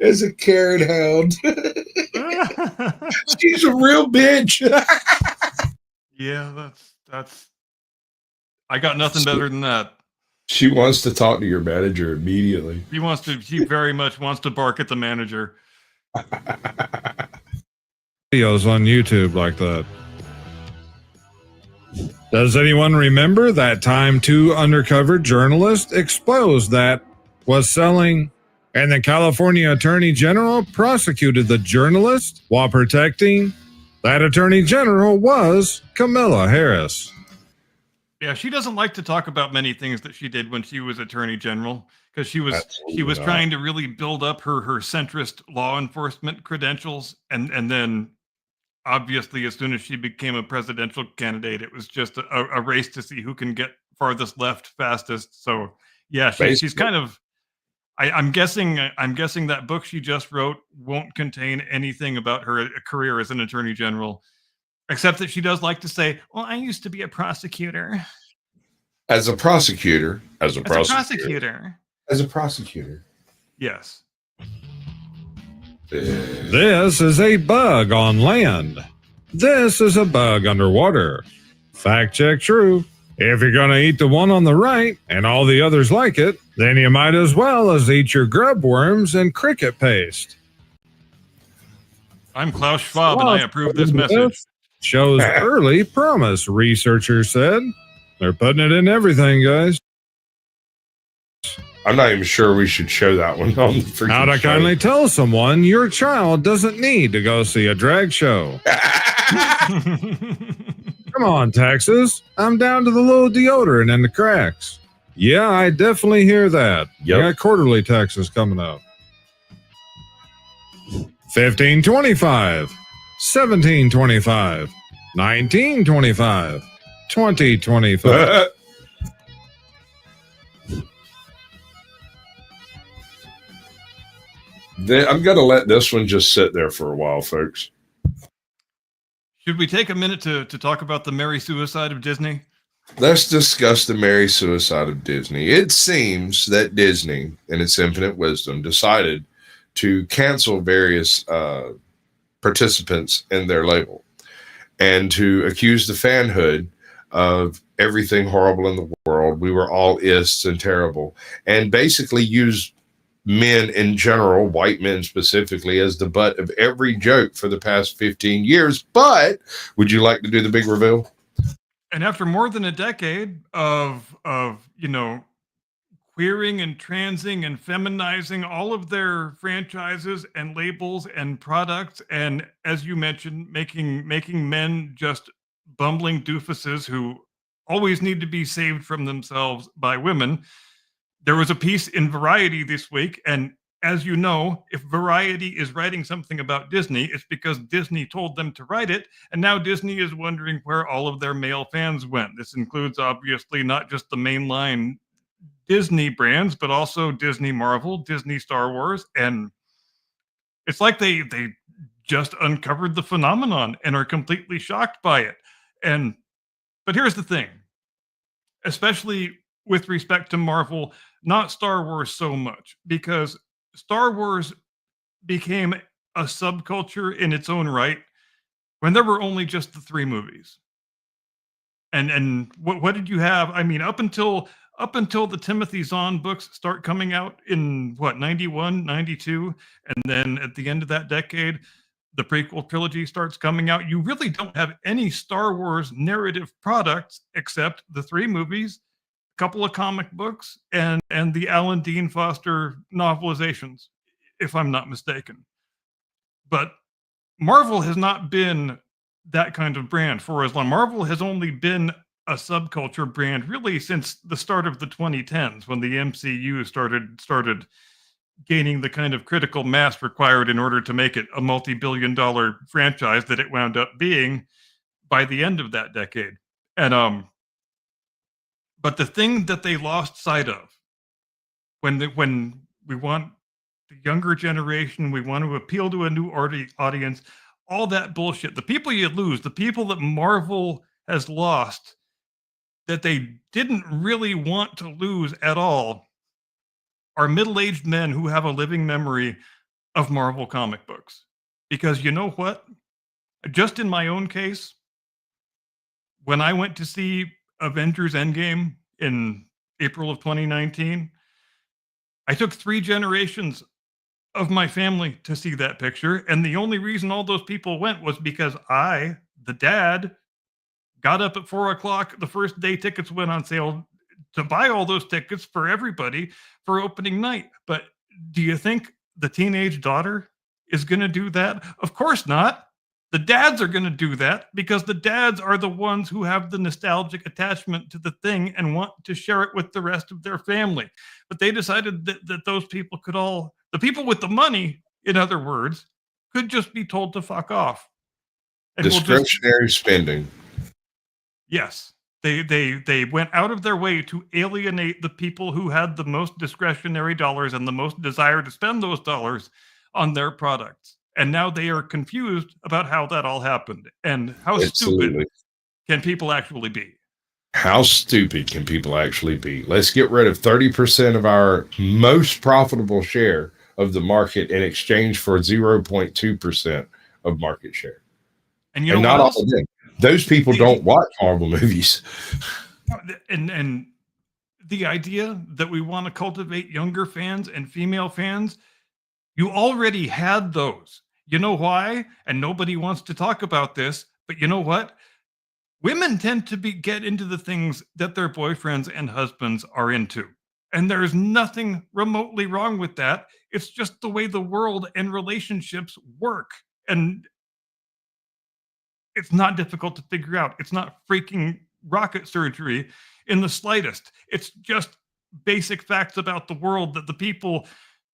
As a carrot hound. She's a real bitch. Yeah, that's I got nothing better than that. She wants to talk to your manager immediately. She very much wants to bark at the manager. videos on YouTube like that. Does anyone remember that time 2 undercover journalists exposed that was selling, and the California Attorney General prosecuted the journalist while protecting? That Attorney General was Kamala Harris. Yeah, she doesn't like to talk about many things that she did when she was Attorney General, because she was trying to really build up her centrist law enforcement credentials, and then obviously as soon as she became a presidential candidate, it was just a race to see who can get farthest left fastest. So yeah, she's kind of. I'm guessing that book she just wrote won't contain anything about her career as an attorney general, except that she does like to say, "Well, I used to be a prosecutor." As a prosecutor. Yes. This is a bug on land. This is a bug underwater. Fact check true. If you're going to eat the one on the right and all the others like it, then you might as well as eat your grub worms and cricket paste. I'm Klaus Schwab and I approve this message. Shows early promise, researchers said. They're putting it in everything, guys. I'm not even sure we should show that one on the freaking How to show. kindly tell someone your child doesn't need to go see a drag show. Come on, Texas. I'm down to the little deodorant and the cracks. Yeah, I definitely hear that. Yep. I got quarterly taxes coming up. 1525, 1725, 1925, 2025. I'm going to let this one just sit there for a while, folks. Should we take a minute to talk about the merry suicide of Disney? Let's discuss the merry suicide of Disney. It seems that Disney, in its infinite wisdom, decided to cancel various participants in their label and to accuse the fanhood of everything horrible in the world. We were all ists and terrible, and basically use men in general, white men specifically, as the butt of every joke for the past 15 years. But would you like to do the big reveal? And after more than a decade of queering and transing and feminizing all of their franchises and labels and products, and as you mentioned, making men just bumbling doofuses who always need to be saved from themselves by women, there was a piece in Variety this week, and as you know, if Variety is writing something about Disney, it's because Disney told them to write it, and now Disney is wondering where all of their male fans went. This includes, obviously, not just the mainline Disney brands, but also Disney Marvel, Disney Star Wars, and it's like they just uncovered the phenomenon and are completely shocked by it. But here's the thing, especially with respect to Marvel, not Star Wars so much, because Star Wars became a subculture in its own right when there were only just the 3 movies. And what did you have? I mean, up until the Timothy Zahn books start coming out in 91, 92, and then at the end of that decade, the prequel trilogy starts coming out, you really don't have any Star Wars narrative products except the 3 movies, a couple of comic books, and the Alan Dean Foster novelizations, if I'm not mistaken. But Marvel has not been that kind of brand for as long. Marvel has only been a subculture brand really since the start of the 2010s, when the MCU started gaining the kind of critical mass required in order to make it a multi-billion-dollar franchise that it wound up being by the end of that decade. And but the thing that they lost sight of when we want the younger generation, we want to appeal to a new audience, all that bullshit, the people you lose, the people that Marvel has lost, that they didn't really want to lose at all, are middle-aged men who have a living memory of Marvel comic books. Because you know what? Just in my own case, when I went to see Avengers Endgame in April of 2019, I took 3 generations of my family to see that picture, and the only reason all those people went was because I, the dad, got up at 4:00 the first day tickets went on sale to buy all those tickets for everybody for opening night. But do you think the teenage daughter is going to do that? Of course not. The dads are going to do that because the dads are the ones who have the nostalgic attachment to the thing and want to share it with the rest of their family. But they decided that those people could all, the people with the money, in other words, could just be told to fuck off. And Discretionary spending. Yes. They went out of their way to alienate the people who had the most discretionary dollars and the most desire to spend those dollars on their products. And now they are confused about how that all happened and how stupid can people actually be. How stupid can people actually be? Let's get rid of 30% of our most profitable share of the market in exchange for 0.2% of market share. And you know not what else? all of them. Those people don't watch Marvel movies. And the idea that we want to cultivate younger fans and female fans, you already had those. You know why? And nobody wants to talk about this, but you know what? Women tend to get into the things that their boyfriends and husbands are into. And there's nothing remotely wrong with that. It's just the way the world and relationships work. And it's not difficult to figure out. It's not freaking rocket surgery in the slightest. It's just basic facts about the world that the people,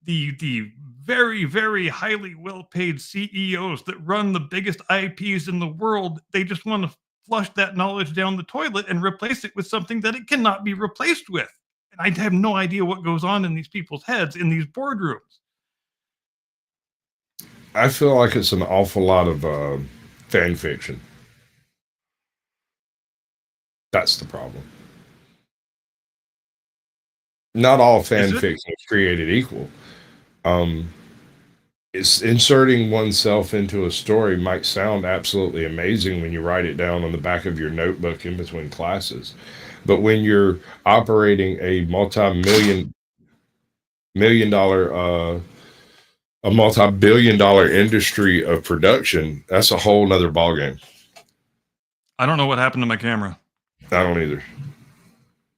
the very, very highly well-paid CEOs that run the biggest IPs in the world, they just want to flush that knowledge down the toilet and replace it with something that it cannot be replaced with. And I have no idea what goes on in these people's heads in these boardrooms. I feel like it's an awful lot of fan fiction. That's the problem. Not all fan fiction is created equal. It's inserting oneself into a story might sound absolutely amazing when you write it down on the back of your notebook in between classes. But when you're operating a multi-billion dollar industry of production, that's a whole nother ballgame. I don't know what happened to my camera. I don't either.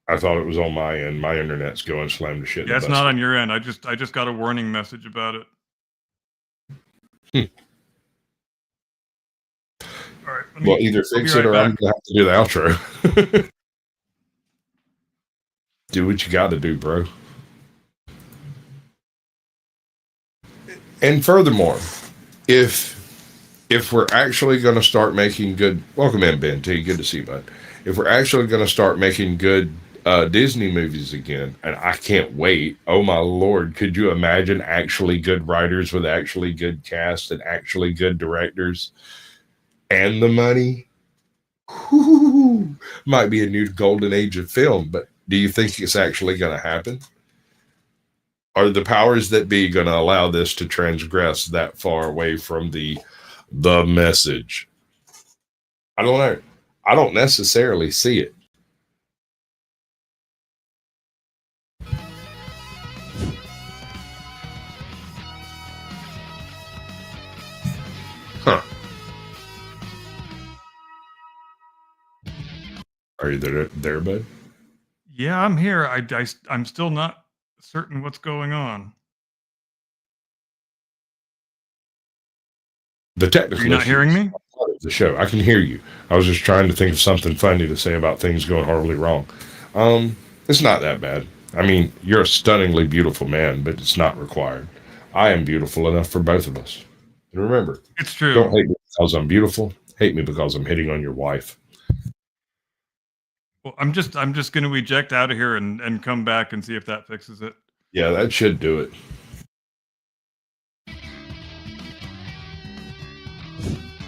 I thought it was on my end. My internet's going slam to shit. Yeah, it's not on your end. I just got a warning message about it. All right. Well, either fix it or I'm gonna have to do the outro. Do what you got to do, bro. And furthermore, if we're actually going to start making good, welcome in, Ben T. Good to see you, bud. If we're actually going to start making good Disney movies again, and I can't wait. Oh my Lord, could you imagine actually good writers with actually good cast and actually good directors and the money? Whew, might be a new golden age of film, but do you think it's actually going to happen? Are the powers that be going to allow this to transgress that far away from the message? I don't know. I don't necessarily see it. Huh. Are you there, bud? Yeah, I'm here. I'm still not certain what's going on. The technical. Are you not hearing me? The show. I can hear you. I was just trying to think of something funny to say about things going horribly wrong. It's not that bad. I mean, you're a stunningly beautiful man, but it's not required. I am beautiful enough for both of us. And remember, it's true. Don't hate me because I'm beautiful. Hate me because I'm hitting on your wife. Well, I'm just going to eject out of here and come back and see if that fixes it. Yeah, that should do it.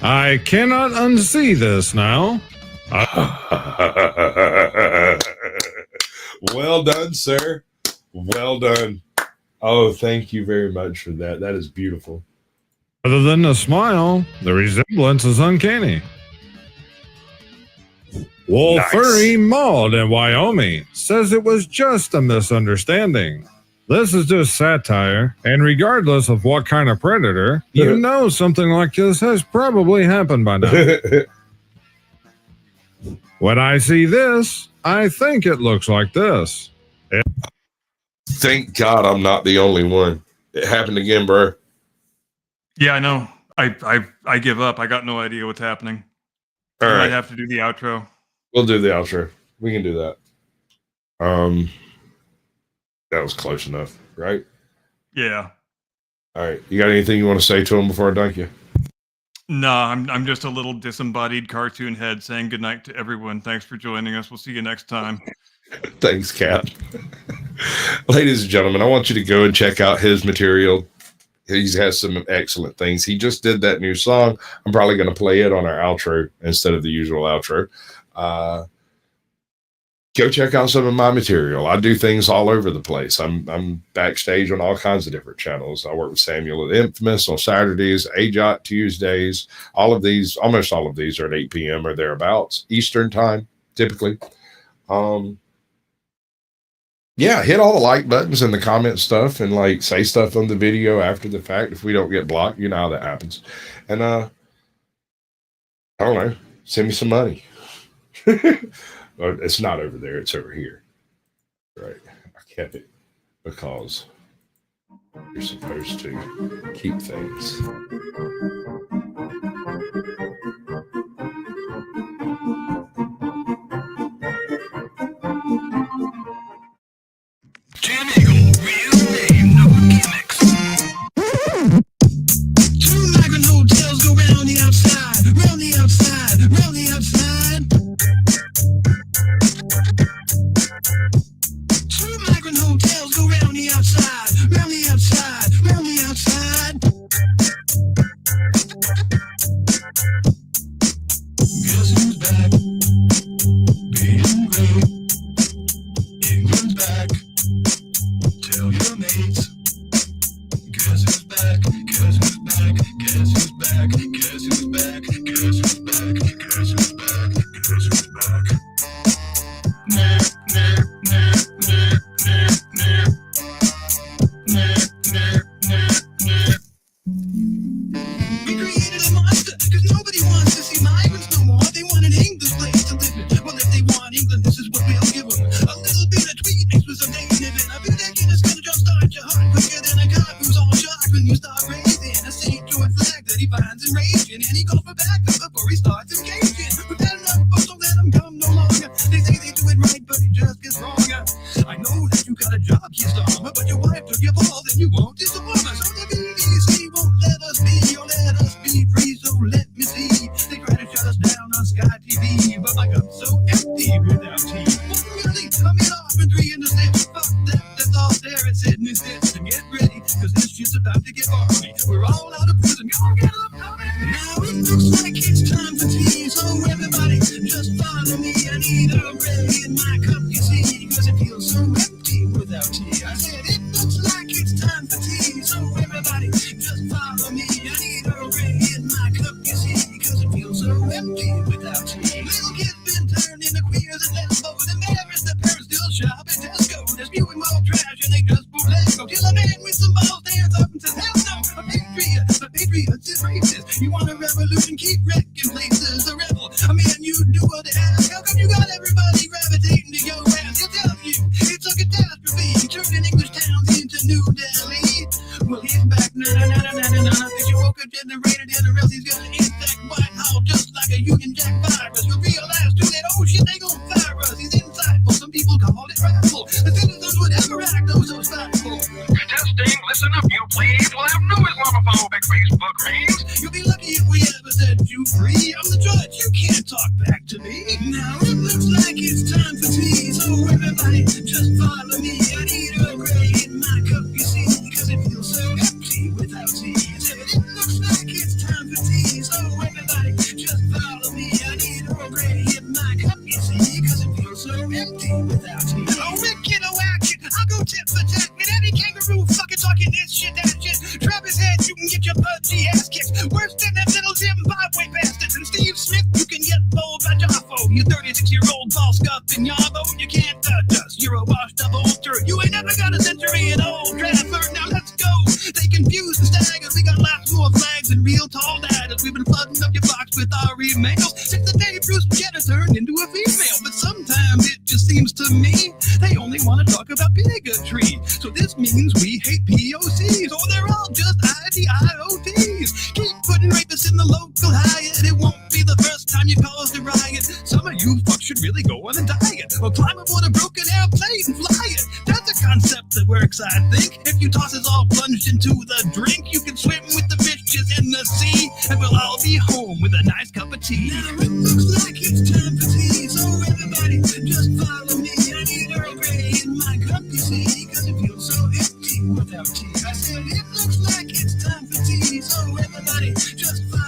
I cannot unsee this now. Well done, sir. Well done. Oh, thank you very much for that. That is beautiful. Other than the smile, the resemblance is uncanny. Wolf Furry Maud in Wyoming says it was just a misunderstanding. This is just satire, and regardless of what kind of predator, you know something like this has probably happened by now. When I see this, I think it looks like this. Thank God I'm not the only one. It happened again, bro. Yeah, I know. I give up. I got no idea what's happening. All right. I have to do the outro. We'll do the outro. We can do that. That was close enough, right? Yeah. All right. You got anything you want to say to him before I dunk you? No, I'm just a little disembodied cartoon head saying goodnight to everyone. Thanks for joining us. We'll see you next time. Thanks, Cap. Ladies and gentlemen, I want you to go and check out his material. He has some excellent things. He just did that new song. I'm probably going to play it on our outro instead of the usual outro. Go check out some of my material. I do things all over the place. I'm backstage on all kinds of different channels. I work with Samuel at Infamous on Saturdays, AJOT Tuesdays. Almost all of these are at 8 p.m. or thereabouts, Eastern time, typically. Yeah, hit all the like buttons and the comment stuff and like say stuff on the video after the fact if we don't get blocked. You know how that happens. And I don't know, send me some money. It's not over there, it's over here. Right. I kept it because you're supposed to keep things. Jam Eagle, real name, no gimmicks. Two migrant hotels go round the outside, round the outside, round the outside. Two migrant hotels go round the outside, round the outside, round the outside. Guess who's back? Being great. England's back. Tell your mates. Guess who's back? Guess who's back? Guess who's back? Guess who's back? Guess who's back? Guess who's back? Guess who's back? Nah, nah, nah, nah, nah, nah. Nah, nah, nah, nah. We created a monster, cause nobody wants to see migrants no more. They want an English place to live in. Well, if they want England, this is what we'll give them. A little bit of tweet mixed with some native in. A bit of is gonna jumpstart your heart quicker than a cop who's all shocked when you start raising a St. George flag that he finds enraging. And he calls for backup before he starts engaging. But that enough folks don't let him come no longer. They say they do it right, but it just gets wronger. I know that you got a job, you stormer, but your wife took your balls and you won't disarm her. So the BBC won't let us be, or let us be free, so let me see. They try to shut us down on Sky TV, but my cup's so empty without tea. Well, really, I'm in off and 3 in the stitch. Fuck that, that's all there and sitting in stitch. To get ready, cause this shit's about to get balmy. We're all out of prison, y'all get up, homie. Now it looks like it's time for tea, so everybody just follow me. I need a ray in my cup, you see, cause it feels so empty without tea. I said it looks like it's time for tea, so everybody just follow me. I need a ray in my cup, you see, cause it feels so empty without tea. Little kids been turned into queers and lesbos, and there is the parents still shopping Tesco. They're spewing more trash and they just bootleg. Till a man with some balls stands up and says, hell no, a patriot's is racist. You want a revolution, keep wrecking places. A rebel, a man you do what they ask. How come you got everybody gravitating to your ass? He'll tell you, it's a catastrophe, turning English towns into New Delhi. Well, he's back, na-na-na-na-na-na. Think you woke up generated in, or else he's gonna infect Whitehall just like a Union Jack virus. You'll realize too that, oh shit, they gon' fire us. He's insightful, some people call it rifle. The citizens would ever act oh so spiteful. Testing, listen up, you please. We'll have no Islamophobic Facebook reads. You'll be lucky if we ever set you free. I'm the judge, you can't talk back to me. Now it looks like it's time for tea, so everybody just follow me. I need a gray in my cup, you see, cause it feels so empty without tea. I said it looks like it's time for tea, so everybody just follow me. I need a gray in my cup, you see, cause it feels so empty without tea. Oh, wicked, oh, action, I'll go tit for tat with any kangaroo fucking talking this shit, that shit. Trap his head, you can get your pudgy ass kicked. Worse than them little Zimbabwe bastards. And Steve Smith, you can get bowled by Jaffo. You 36-year-old ball scuffing Yarbo, you can't touch us. You're a washed up old turd. You ain't never got a century in old Trafford. Now let's go. They confuse the staggers. We got lots more flags and real tall ladders. We've been flooding up your box with our emails since the day Bruce Jenner turned into a female. But sometimes it just seems to me they only want to talk about bigotry. So this means we hate POCs, or they're all just IDIOTs. Keep putting rapists in the local Hyatt. It won't be the first time you caused a riot. Some of you fucks should really go on a diet, or climb aboard a broken airplane and fly it. That's a concept that works, I think. If you toss us all plunged into the drink, you can swim with the fishes in the sea, and we'll all be home with a nice cup of tea. Now it looks like it's time for tea, so everybody just follow me. I need Earl Grey in my cup, you see, cause it feels so empty without tea. I said it looks like it's time for tea, so everybody just follow me.